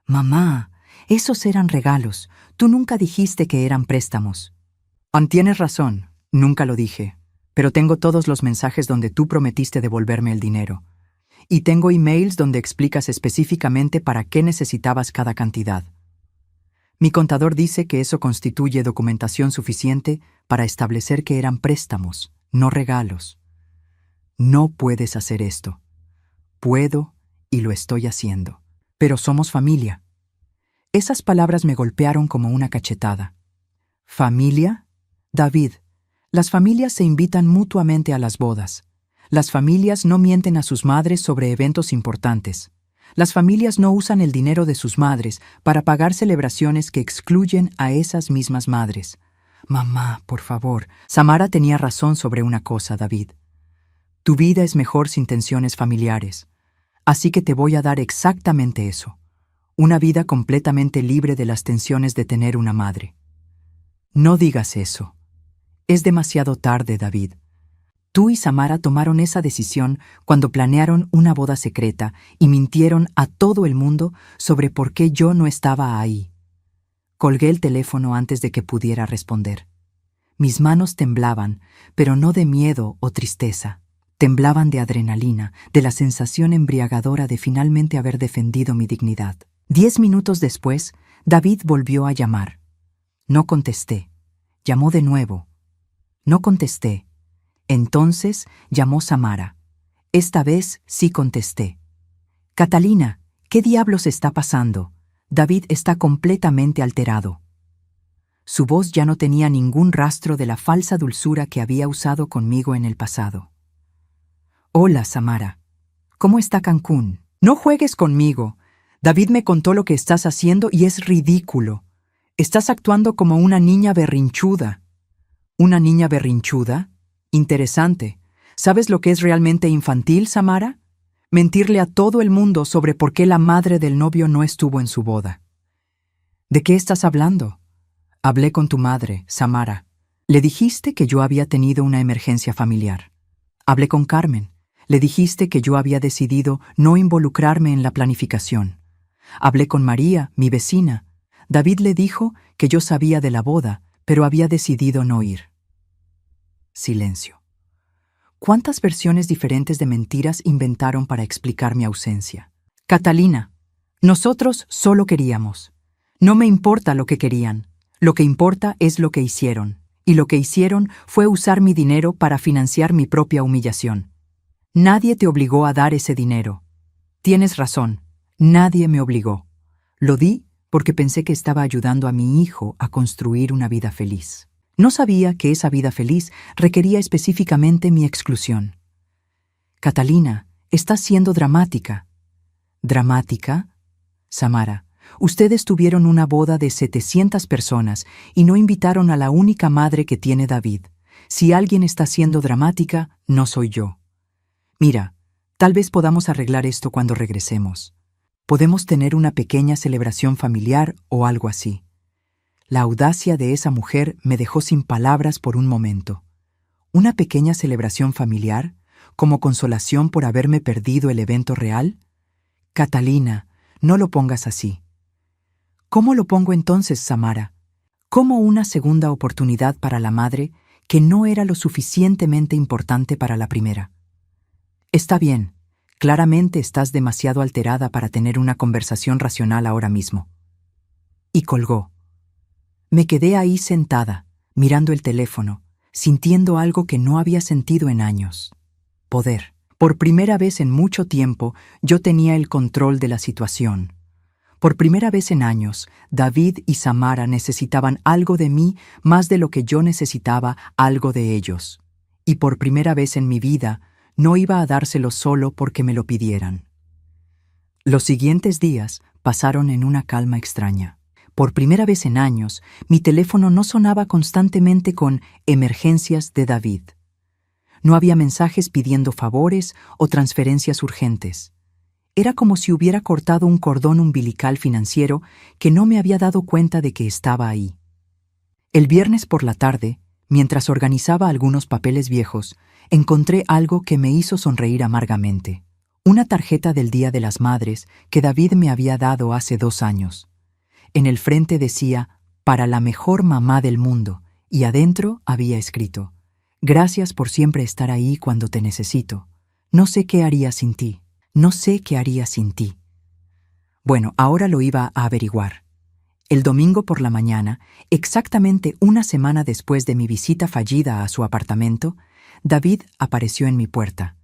[SPEAKER 1] Mamá, esos eran regalos. Tú nunca dijiste que eran préstamos. Tienes razón, nunca lo dije. Pero tengo todos los mensajes donde tú prometiste devolverme el dinero. Y tengo emails donde explicas específicamente para qué necesitabas cada cantidad. Mi contador dice que eso constituye documentación suficiente para establecer que eran préstamos, no regalos. No puedes hacer esto. Puedo y lo estoy haciendo. Pero somos familia. Esas palabras me golpearon como una cachetada. ¿Familia? David, las familias se invitan mutuamente a las bodas. Las familias no mienten a sus madres sobre eventos importantes. Las familias no usan el dinero de sus madres para pagar celebraciones que excluyen a esas mismas madres. Mamá, por favor. Samara tenía razón sobre una cosa, David. Tu vida es mejor sin tensiones familiares. Así que te voy a dar exactamente eso. Una vida completamente libre de las tensiones de tener una madre. No digas eso. Es demasiado tarde, David. Tú y Samara tomaron esa decisión cuando planearon una boda secreta y mintieron a todo el mundo sobre por qué yo no estaba ahí. Colgué el teléfono antes de que pudiera responder. Mis manos temblaban, pero no de miedo o tristeza. Temblaban de adrenalina, de la sensación embriagadora de finalmente haber defendido mi dignidad. 10 minutos después, David volvió a llamar. No contesté. Llamó de nuevo. No contesté. Entonces llamó Samara. Esta vez sí contesté. Catalina, ¿qué diablos está pasando? David está completamente alterado. Su voz ya no tenía ningún rastro de la falsa dulzura que había usado conmigo en el pasado. Hola, Samara. ¿Cómo está Cancún? No juegues conmigo. David me contó lo que estás haciendo y es ridículo. Estás actuando como una niña berrinchuda. ¿Una niña berrinchuda? Interesante. ¿Sabes lo que es realmente infantil, Samara? Mentirle a todo el mundo sobre por qué la madre del novio no estuvo en su boda. ¿De qué estás hablando? Hablé con tu madre, Samara. Le dijiste que yo había tenido una emergencia familiar. Hablé con Carmen. Le dijiste que yo había decidido no involucrarme en la planificación. Hablé con María, mi vecina. David le dijo que yo sabía de la boda, pero había decidido no ir. Silencio. ¿Cuántas versiones diferentes de mentiras inventaron para explicar mi ausencia? Catalina, nosotros solo queríamos. No me importa lo que querían. Lo que importa es lo que hicieron. Y lo que hicieron fue usar mi dinero para financiar mi propia humillación. Nadie te obligó a dar ese dinero. Tienes razón. Nadie me obligó. Lo di porque pensé que estaba ayudando a mi hijo a construir una vida feliz. No sabía que esa vida feliz requería específicamente mi exclusión. Catalina, estás siendo dramática. ¿Dramática? Samara, ustedes tuvieron una boda de 700 personas y no invitaron a la única madre que tiene David. Si alguien está siendo dramática, no soy yo. Mira, tal vez podamos arreglar esto cuando regresemos. Podemos tener una pequeña celebración familiar o algo así. La audacia de esa mujer me dejó sin palabras por un momento. ¿Una pequeña celebración familiar, como consolación por haberme perdido el evento real? Catalina, no lo pongas así. ¿Cómo lo pongo entonces, Samara? ¿Cómo una segunda oportunidad para la madre que no era lo suficientemente importante para la primera? Está bien, claramente estás demasiado alterada para tener una conversación racional ahora mismo. Y colgó. Me quedé ahí sentada, mirando el teléfono, sintiendo algo que no había sentido en años. Poder. Por primera vez en mucho tiempo, yo tenía el control de la situación. Por primera vez en años, David y Samara necesitaban algo de mí más de lo que yo necesitaba algo de ellos. Y por primera vez en mi vida, no iba a dárselo solo porque me lo pidieran. Los siguientes días pasaron en una calma extraña. Por primera vez en años, mi teléfono no sonaba constantemente con emergencias de David. No había mensajes pidiendo favores o transferencias urgentes. Era como si hubiera cortado un cordón umbilical financiero que no me había dado cuenta de que estaba ahí. El viernes por la tarde, mientras organizaba algunos papeles viejos, encontré algo que me hizo sonreír amargamente. Una tarjeta del Día de las Madres que David me había dado hace 2 años. En el frente decía, para la mejor mamá del mundo, y adentro había escrito, gracias por siempre estar ahí cuando te necesito. No sé qué haría sin ti. No sé qué haría sin ti. Bueno, ahora lo iba a averiguar. El domingo por la mañana, exactamente una semana después de mi visita fallida a su apartamento, David apareció en mi puerta.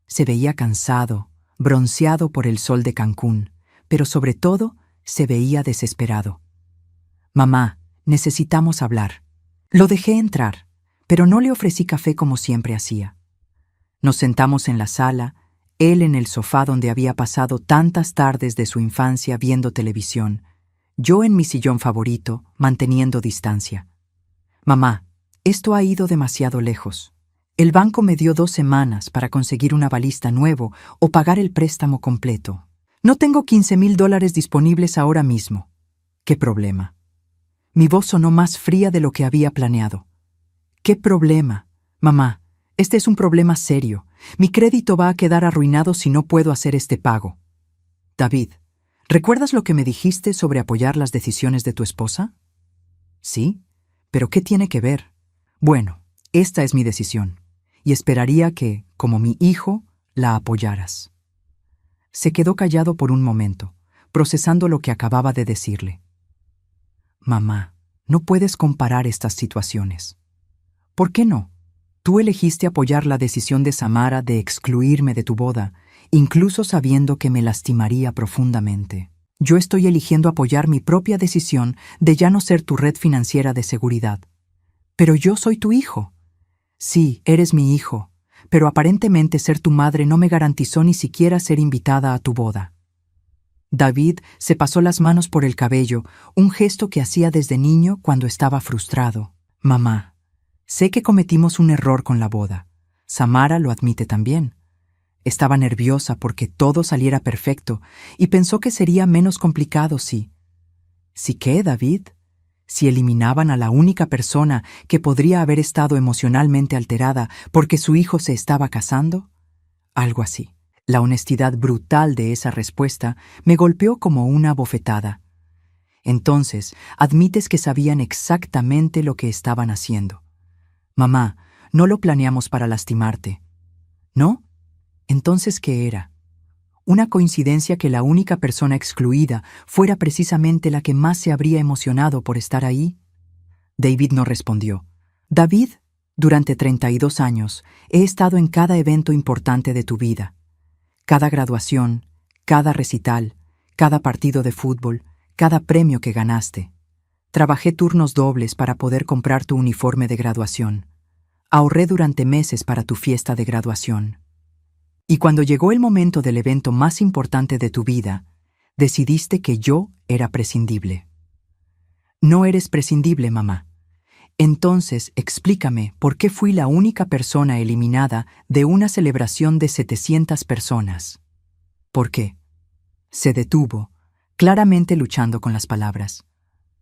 [SPEAKER 1] Se veía cansado, bronceado por el sol de Cancún, pero sobre todo, se veía desesperado. Mamá, necesitamos hablar. Lo dejé entrar, pero no le ofrecí café como siempre hacía. Nos sentamos en la sala, él en el sofá donde había pasado tantas tardes de su infancia viendo televisión, yo en mi sillón favorito, manteniendo distancia. Mamá, esto ha ido demasiado lejos. El banco me dio 2 semanas para conseguir un avalista nuevo o pagar el préstamo completo. No tengo $15,000 disponibles ahora mismo. ¿Qué problema? Mi voz sonó más fría de lo que había planeado. ¿Qué problema? Mamá, Este es un problema serio. Mi crédito va a quedar arruinado si no puedo hacer este pago. David, ¿recuerdas lo que me dijiste sobre apoyar las decisiones de tu esposa? Sí, pero ¿qué tiene que ver? Bueno, esta es mi decisión, y esperaría que, como mi hijo, la apoyaras. Se quedó callado por un momento, procesando lo que acababa de decirle. Mamá, no puedes comparar estas situaciones. ¿Por qué no? Tú elegiste apoyar la decisión de Samara de excluirme de tu boda, incluso sabiendo que me lastimaría profundamente. Yo estoy eligiendo apoyar mi propia decisión de ya no ser tu red financiera de seguridad. Pero yo soy tu hijo. Sí, eres mi hijo, pero aparentemente ser tu madre no me garantizó ni siquiera ser invitada a tu boda. David se pasó las manos por el cabello, un gesto que hacía desde niño cuando estaba frustrado. Mamá, sé que cometimos un error con la boda. Samara lo admite también. Estaba nerviosa porque todo saliera perfecto y pensó que sería menos complicado si... ¿Sí qué, David? Si eliminaban a la única persona que podría haber estado emocionalmente alterada porque su hijo se estaba casando. Algo así. La honestidad brutal de esa respuesta me golpeó como una bofetada. Entonces, admites que sabían exactamente lo que estaban haciendo. Mamá, no lo planeamos para lastimarte. ¿No? Entonces, ¿qué era? Una coincidencia que la única persona excluida fuera precisamente la que más se habría emocionado por estar ahí. David no respondió. David, durante 32 años he estado en cada evento importante de tu vida. Cada graduación, cada recital, cada partido de fútbol, cada premio que ganaste. Trabajé turnos dobles para poder comprar tu uniforme de graduación. Ahorré durante meses para tu fiesta de graduación. Y cuando llegó el momento del evento más importante de tu vida, decidiste que yo era prescindible. No eres prescindible, mamá. Entonces, explícame por qué fui la única persona eliminada de una celebración de 700 personas. ¿Por qué? Se detuvo, claramente luchando con las palabras.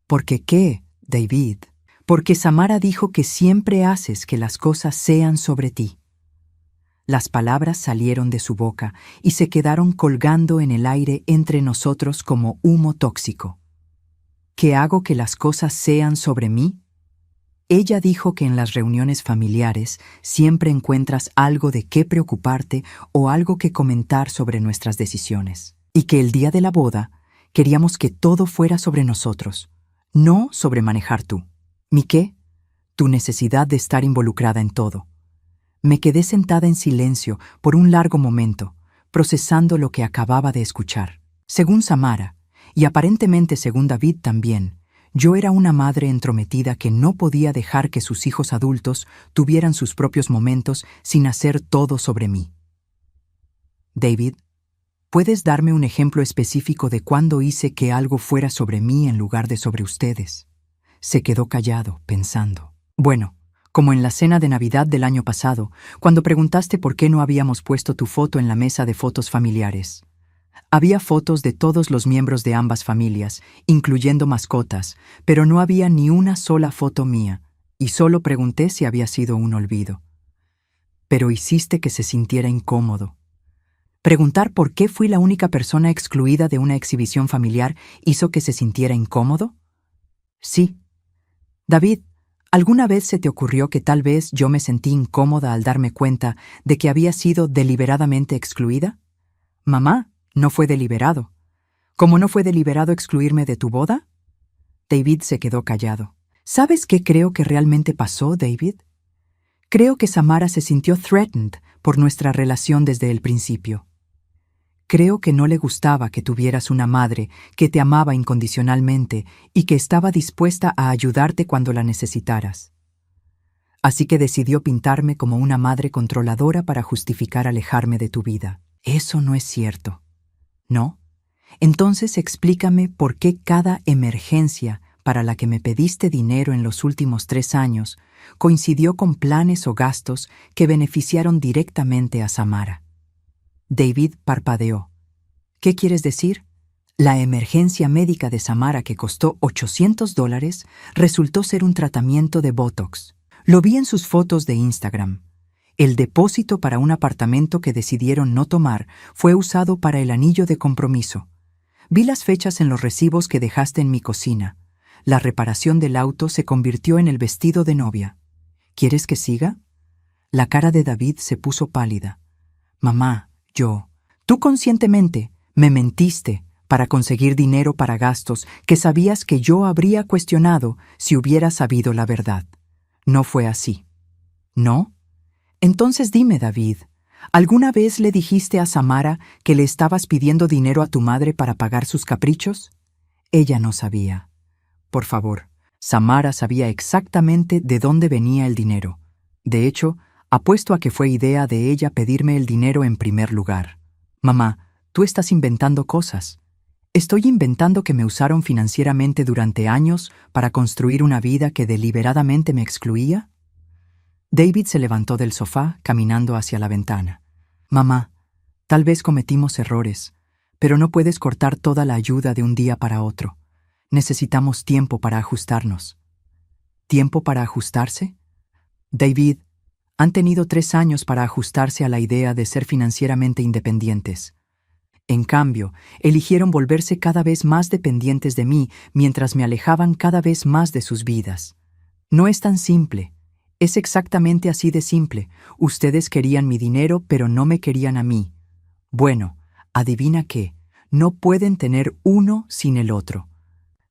[SPEAKER 1] ¿Por qué, David? Porque Samara dijo que siempre haces que las cosas sean sobre ti. Las palabras salieron de su boca y se quedaron colgando en el aire entre nosotros como humo tóxico. ¿Que hago que las cosas sean sobre mí? Ella dijo que en las reuniones familiares siempre encuentras algo de qué preocuparte o algo que comentar sobre nuestras decisiones. Y que el día de la boda queríamos que todo fuera sobre nosotros, no sobre manejar tú. ¿Mi qué? Tu necesidad de estar involucrada en todo. Me quedé sentada en silencio por un largo momento, procesando lo que acababa de escuchar. Según Samara, y aparentemente según David también, yo era una madre entrometida que no podía dejar que sus hijos adultos tuvieran sus propios momentos sin hacer todo sobre mí. David, ¿puedes darme un ejemplo específico de cuándo hice que algo fuera sobre mí en lugar de sobre ustedes? Se quedó callado, pensando. Bueno, como en la cena de Navidad del año pasado, cuando preguntaste por qué no habíamos puesto tu foto en la mesa de fotos familiares. Había fotos de todos los miembros de ambas familias, incluyendo mascotas, pero no había ni una sola foto mía, y solo pregunté si había sido un olvido. Pero hiciste que se sintiera incómodo. ¿Preguntar por qué fui la única persona excluida de una exhibición familiar hizo que se sintiera incómodo? Sí. David, ¿alguna vez se te ocurrió que tal vez yo me sentí incómoda al darme cuenta de que había sido deliberadamente excluida? Mamá, no fue deliberado. ¿Cómo no fue deliberado excluirme de tu boda? David se quedó callado. ¿Sabes qué creo que realmente pasó, David? Creo que Samara se sintió threatened por nuestra relación desde el principio. Creo que no le gustaba que tuvieras una madre que te amaba incondicionalmente y que estaba dispuesta a ayudarte cuando la necesitaras. Así que decidió pintarme como una madre controladora para justificar alejarme de tu vida. Eso no es cierto. ¿No? Entonces explícame por qué cada emergencia para la que me pediste dinero en los últimos 3 años coincidió con planes o gastos que beneficiaron directamente a Samara. David parpadeó. ¿Qué quieres decir? La emergencia médica de Samara que costó $800 resultó ser un tratamiento de Botox. Lo vi en sus fotos de Instagram. El depósito para un apartamento que decidieron no tomar fue usado para el anillo de compromiso. Vi las fechas en los recibos que dejaste en mi cocina. La reparación del auto se convirtió en el vestido de novia. ¿Quieres que siga? La cara de David se puso pálida. Mamá, tú conscientemente me mentiste para conseguir dinero para gastos que sabías que yo habría cuestionado si hubiera sabido la verdad. No fue así. ¿No? Entonces dime, David, ¿alguna vez le dijiste a Samara que le estabas pidiendo dinero a tu madre para pagar sus caprichos? Ella no sabía. Por favor, Samara sabía exactamente de dónde venía el dinero. De hecho, apuesto a que fue idea de ella pedirme el dinero en primer lugar. Mamá, tú estás inventando cosas. ¿Estoy inventando que me usaron financieramente durante años para construir una vida que deliberadamente me excluía? David se levantó del sofá, caminando hacia la ventana. Mamá, tal vez cometimos errores, pero no puedes cortar toda la ayuda de un día para otro. Necesitamos tiempo para ajustarnos. ¿Tiempo para ajustarse? David, han tenido 3 años para ajustarse a la idea de ser financieramente independientes. En cambio, eligieron volverse cada vez más dependientes de mí mientras me alejaban cada vez más de sus vidas. No es tan simple. Es exactamente así de simple. Ustedes querían mi dinero, pero no me querían a mí. Bueno, adivina qué. No pueden tener uno sin el otro.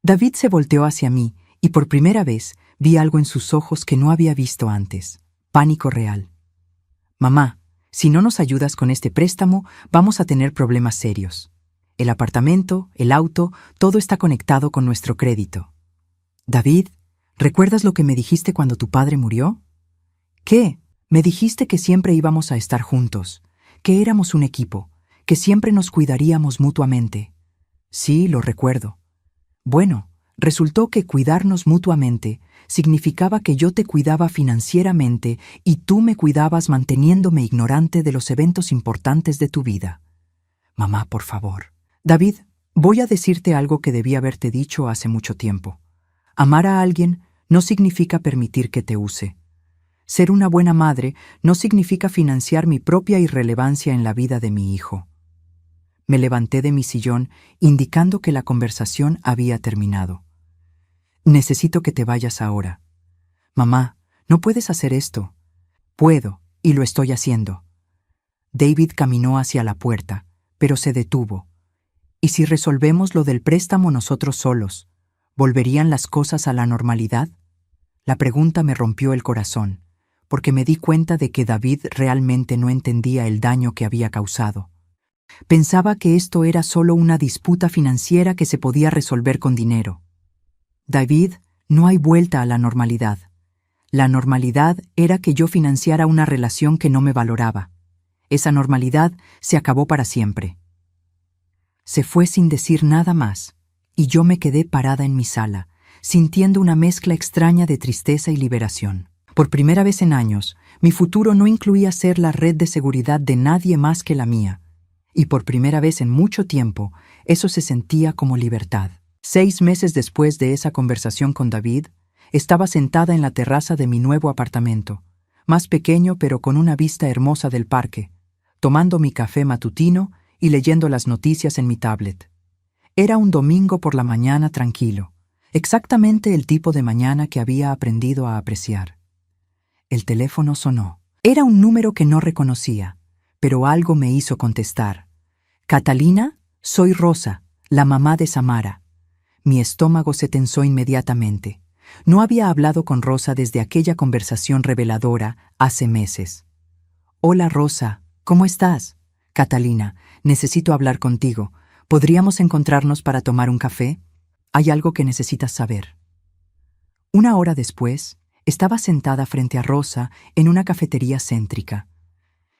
[SPEAKER 1] David se volteó hacia mí y por primera vez vi algo en sus ojos que no había visto antes. Pánico real. Mamá, si no nos ayudas con este préstamo, vamos a tener problemas serios. El apartamento, el auto, todo está conectado con nuestro crédito. David, ¿recuerdas lo que me dijiste cuando tu padre murió? ¿Qué? Me dijiste que siempre íbamos a estar juntos, que éramos un equipo, que siempre nos cuidaríamos mutuamente. Sí, lo recuerdo. Bueno, resultó que cuidarnos mutuamente significaba que yo te cuidaba financieramente y tú me cuidabas manteniéndome ignorante de los eventos importantes de tu vida. Mamá, por favor. David, voy a decirte algo que debí haberte dicho hace mucho tiempo. Amar a alguien no significa permitir que te use. Ser una buena madre no significa financiar mi propia irrelevancia en la vida de mi hijo. Me levanté de mi sillón, indicando que la conversación había terminado. Necesito que te vayas ahora. Mamá, no puedes hacer esto. Puedo, y lo estoy haciendo. David caminó hacia la puerta, pero se detuvo. ¿Y si resolvemos lo del préstamo nosotros solos? ¿Volverían las cosas a la normalidad? La pregunta me rompió el corazón, porque me di cuenta de que David realmente no entendía el daño que había causado. Pensaba que esto era solo una disputa financiera que se podía resolver con dinero. David, no hay vuelta a la normalidad. La normalidad era que yo financiara una relación que no me valoraba. Esa normalidad se acabó para siempre. Se fue sin decir nada más, y yo me quedé parada en mi sala, sintiendo una mezcla extraña de tristeza y liberación. Por primera vez en años, mi futuro no incluía ser la red de seguridad de nadie más que la mía. Y por primera vez en mucho tiempo, eso se sentía como libertad. 6 meses después de esa conversación con David, estaba sentada en la terraza de mi nuevo apartamento, más pequeño pero con una vista hermosa del parque, tomando mi café matutino y leyendo las noticias en mi tablet. Era un domingo por la mañana tranquilo, exactamente el tipo de mañana que había aprendido a apreciar. El teléfono sonó. Era un número que no reconocía, pero algo me hizo contestar. «Catalina, soy Rosa, la mamá de Samara». Mi estómago se tensó inmediatamente. No había hablado con Rosa desde aquella conversación reveladora hace meses. «Hola, Rosa, ¿cómo estás?» «Catalina, necesito hablar contigo. ¿Podríamos encontrarnos para tomar un café? Hay algo que necesitas saber». 1 hora después, estaba sentada frente a Rosa en una cafetería céntrica.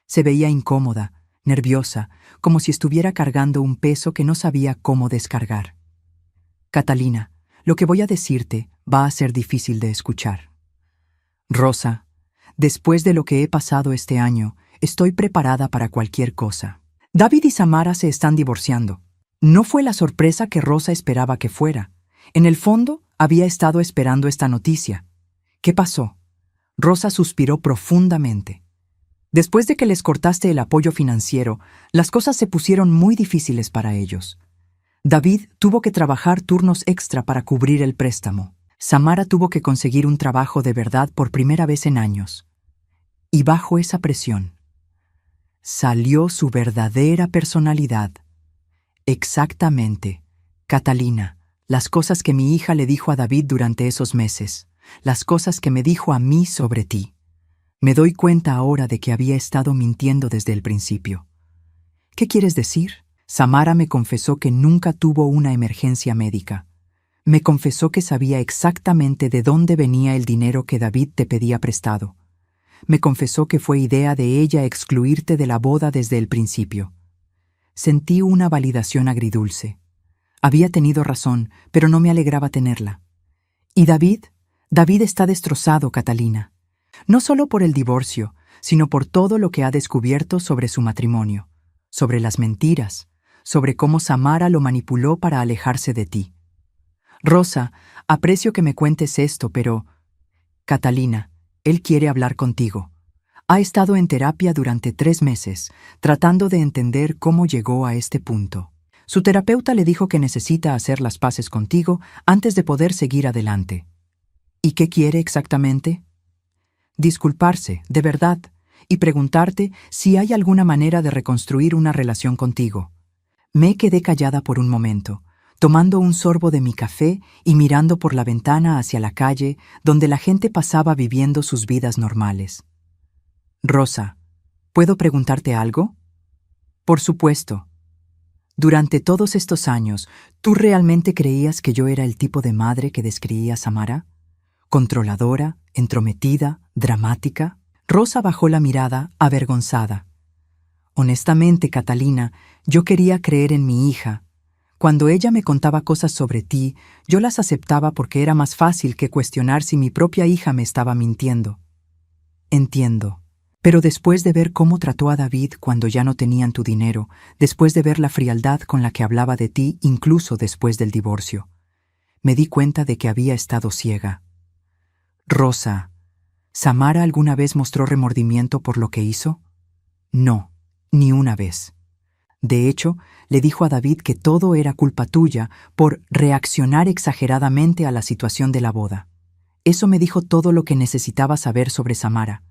[SPEAKER 1] Se veía incómoda, nerviosa, como si estuviera cargando un peso que no sabía cómo descargar. «Catalina, lo que voy a decirte va a ser difícil de escuchar. Rosa, después de lo que he pasado este año, estoy preparada para cualquier cosa. David y Samara se están divorciando. No fue la sorpresa que Rosa esperaba que fuera. En el fondo, había estado esperando esta noticia. ¿Qué pasó?» Rosa suspiró profundamente. Después de que les cortaste el apoyo financiero, las cosas se pusieron muy difíciles para ellos. David tuvo que trabajar turnos extra para cubrir el préstamo. Samara tuvo que conseguir un trabajo de verdad por primera vez en años. Y bajo esa presión, salió su verdadera personalidad. Exactamente, Catalina, las cosas que mi hija le dijo a David durante esos meses, las cosas que me dijo a mí sobre ti. Me doy cuenta ahora de que había estado mintiendo desde el principio. ¿Qué quieres decir? Samara me confesó que nunca tuvo una emergencia médica. Me confesó que sabía exactamente de dónde venía el dinero que David te pedía prestado. Me confesó que fue idea de ella excluirte de la boda desde el principio. Sentí una validación agridulce. Había tenido razón, pero no me alegraba tenerla. ¿Y David? David está destrozado, Catalina. No solo por el divorcio, sino por todo lo que ha descubierto sobre su matrimonio, sobre las mentiras, sobre cómo Samara lo manipuló para alejarse de ti. Rosa, aprecio que me cuentes esto, pero... Catalina, él quiere hablar contigo. Ha estado en terapia durante 3 meses, tratando de entender cómo llegó a este punto. Su terapeuta le dijo que necesita hacer las paces contigo antes de poder seguir adelante. ¿Y qué quiere exactamente? Disculparse, de verdad, y preguntarte si hay alguna manera de reconstruir una relación contigo. Me quedé callada por un momento, tomando un sorbo de mi café y mirando por la ventana hacia la calle donde la gente pasaba viviendo sus vidas normales. Rosa, ¿puedo preguntarte algo? Por supuesto. Durante todos estos años, ¿tú realmente creías que yo era el tipo de madre que describía Samara? ¿Controladora, entrometida, dramática? Rosa bajó la mirada, avergonzada. Honestamente, Catalina, yo quería creer en mi hija. Cuando ella me contaba cosas sobre ti, yo las aceptaba porque era más fácil que cuestionar si mi propia hija me estaba mintiendo. Entiendo. Pero después de ver cómo trató a David cuando ya no tenían tu dinero, después de ver la frialdad con la que hablaba de ti incluso después del divorcio, me di cuenta de que había estado ciega. Rosa, ¿Samara alguna vez mostró remordimiento por lo que hizo? No, ni una vez. De hecho, le dijo a David que todo era culpa tuya por reaccionar exageradamente a la situación de la boda. Eso me dijo todo lo que necesitaba saber sobre Samara.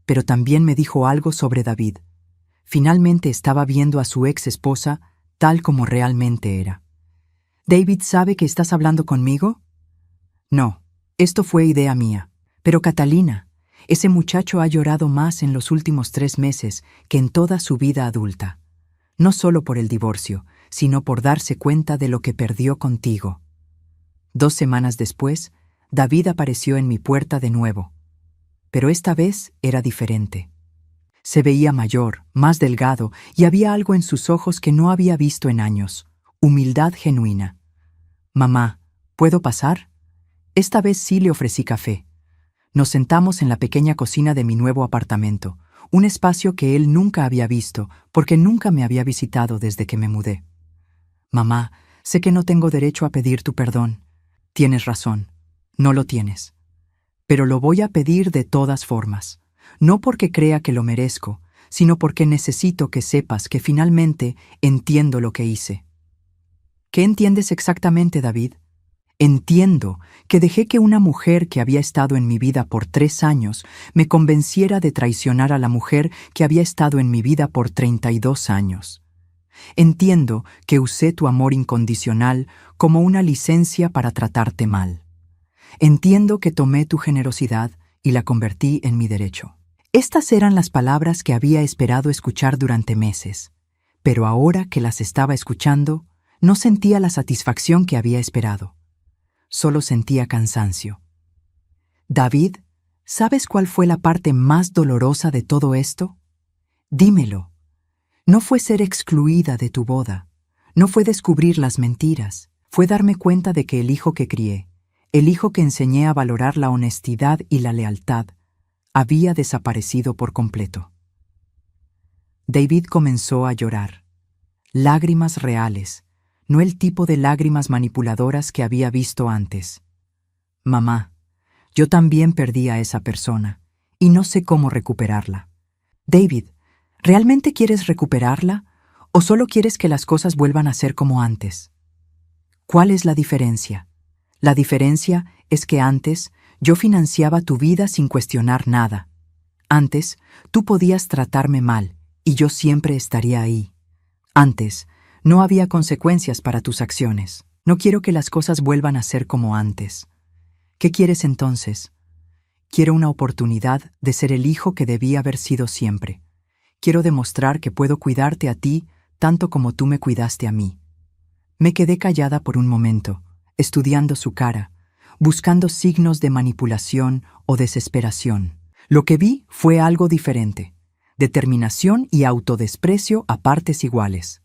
[SPEAKER 1] Pero también me dijo algo sobre David. Finalmente estaba viendo a su ex esposa tal como realmente era. ¿David sabe que estás hablando conmigo? No, esto fue idea mía. Pero Catalina, ese muchacho ha llorado más en los últimos 3 meses que en toda su vida adulta. No solo por el divorcio, sino por darse cuenta de lo que perdió contigo. 2 semanas después, David apareció en mi puerta de nuevo. Pero esta vez era diferente. Se veía mayor, más delgado, y había algo en sus ojos que no había visto en años. Humildad genuina. «Mamá, ¿puedo pasar?» Esta vez sí le ofrecí café. Nos sentamos en la pequeña cocina de mi nuevo apartamento, un espacio que él nunca había visto porque nunca me había visitado desde que me mudé. «Mamá, sé que no tengo derecho a pedir tu perdón. Tienes razón, no lo tienes. Pero lo voy a pedir de todas formas, no porque crea que lo merezco, sino porque necesito que sepas que finalmente entiendo lo que hice». ¿Qué entiendes exactamente, David? Entiendo que dejé que una mujer que había estado en mi vida por 3 años me convenciera de traicionar a la mujer que había estado en mi vida por 32 años. Entiendo que usé tu amor incondicional como una licencia para tratarte mal. Entiendo que tomé tu generosidad y la convertí en mi derecho. Estas eran las palabras que había esperado escuchar durante meses, pero ahora que las estaba escuchando, no sentía la satisfacción que había esperado. Solo sentía cansancio. David, ¿sabes cuál fue la parte más dolorosa de todo esto? Dímelo. No fue ser excluida de tu boda. No fue descubrir las mentiras. Fue darme cuenta de que el hijo que crié, el hijo que enseñé a valorar la honestidad y la lealtad, había desaparecido por completo. David comenzó a llorar. Lágrimas reales, no el tipo de lágrimas manipuladoras que había visto antes. «Mamá, yo también perdí a esa persona, y no sé cómo recuperarla. David, ¿realmente quieres recuperarla o solo quieres que las cosas vuelvan a ser como antes? ¿Cuál es la diferencia? La diferencia es que antes yo financiaba tu vida sin cuestionar nada. Antes tú podías tratarme mal y yo siempre estaría ahí. Antes no había consecuencias para tus acciones. No quiero que las cosas vuelvan a ser como antes. ¿Qué quieres entonces? Quiero una oportunidad de ser el hijo que debía haber sido siempre. Quiero demostrar que puedo cuidarte a ti tanto como tú me cuidaste a mí. Me quedé callada por un momento, estudiando su cara, buscando signos de manipulación o desesperación. Lo que vi fue algo diferente: determinación y autodesprecio a partes iguales.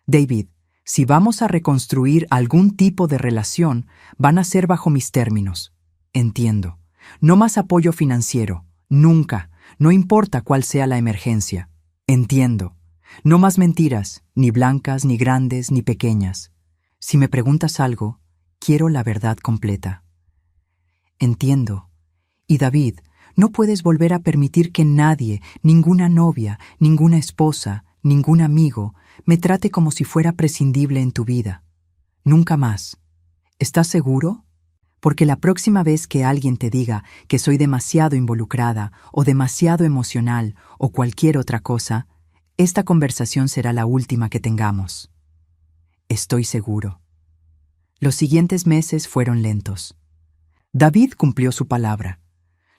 [SPEAKER 1] David, si vamos a reconstruir algún tipo de relación, van a ser bajo mis términos. Entiendo. No más apoyo financiero. Nunca. No importa cuál sea la emergencia. Entiendo. No más mentiras, ni blancas, ni grandes, ni pequeñas. Si me preguntas algo, quiero la verdad completa. Entiendo. Y David, no puedes volver a permitir que nadie, ninguna novia, ninguna esposa, ningún amigo, me trate como si fuera prescindible en tu vida. Nunca más. ¿Estás seguro? Porque la próxima vez que alguien te diga que soy demasiado involucrada o demasiado emocional o cualquier otra cosa, esta conversación será la última que tengamos. Estoy seguro. Los siguientes meses fueron lentos. David cumplió su palabra.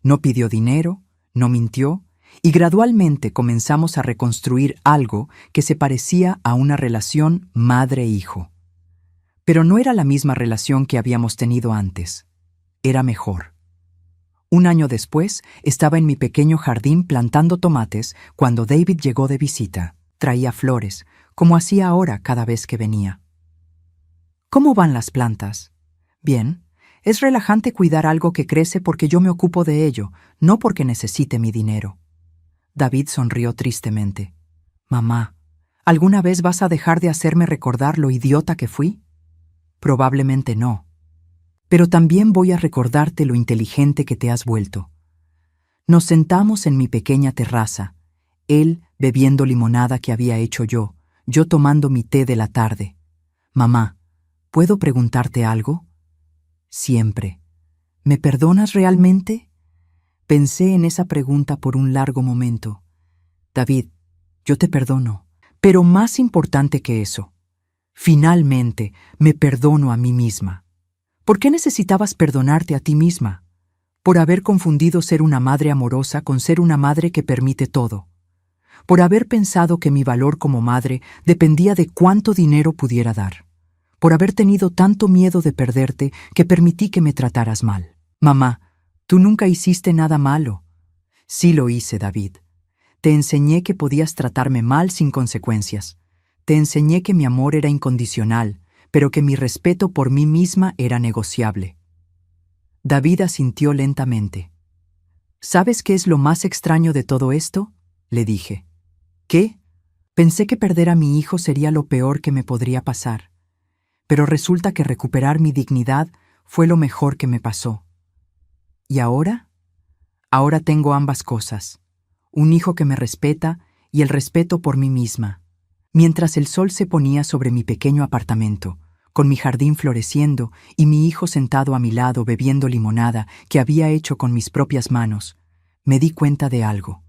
[SPEAKER 1] No pidió dinero, no mintió, y gradualmente comenzamos a reconstruir algo que se parecía a una relación madre-hijo. Pero no era la misma relación que habíamos tenido antes. Era mejor. Un año después, estaba en mi pequeño jardín plantando tomates cuando David llegó de visita. Traía flores, como hacía ahora cada vez que venía. ¿Cómo van las plantas? Bien. Es relajante cuidar algo que crece porque yo me ocupo de ello, no porque necesite mi dinero. David sonrió tristemente. Mamá, ¿alguna vez vas a dejar de hacerme recordar lo idiota que fui? Probablemente no. Pero también voy a recordarte lo inteligente que te has vuelto. Nos sentamos en mi pequeña terraza, él bebiendo limonada que había hecho yo tomando mi té de la tarde. Mamá, ¿puedo preguntarte algo? Siempre. ¿Me perdonas realmente? Pensé en esa pregunta por un largo momento. David, yo te perdono. Pero más importante que eso, finalmente me perdono a mí misma. ¿Por qué necesitabas perdonarte a ti misma? Por haber confundido ser una madre amorosa con ser una madre que permite todo. Por haber pensado que mi valor como madre dependía de cuánto dinero pudiera dar. Por haber tenido tanto miedo de perderte que permití que me trataras mal. Mamá, tú nunca hiciste nada malo. Sí lo hice, David. Te enseñé que podías tratarme mal sin consecuencias. Te enseñé que mi amor era incondicional, pero que mi respeto por mí misma era negociable. David asintió lentamente. ¿Sabes qué es lo más extraño de todo esto? Le dije. ¿Qué? Pensé que perder a mi hijo sería lo peor que me podría pasar. Pero resulta que recuperar mi dignidad fue lo mejor que me pasó. ¿Y ahora? Ahora tengo ambas cosas. Un hijo que me respeta y el respeto por mí misma. Mientras el sol se ponía sobre mi pequeño apartamento, con mi jardín floreciendo y mi hijo sentado a mi lado bebiendo limonada que había hecho con mis propias manos, me di cuenta de algo.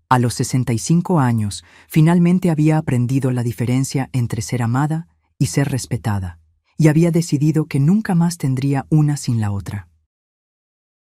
[SPEAKER 1] A los 65 años, finalmente había aprendido la diferencia entre ser amada y ser respetada, y había decidido que nunca más tendría una sin la otra.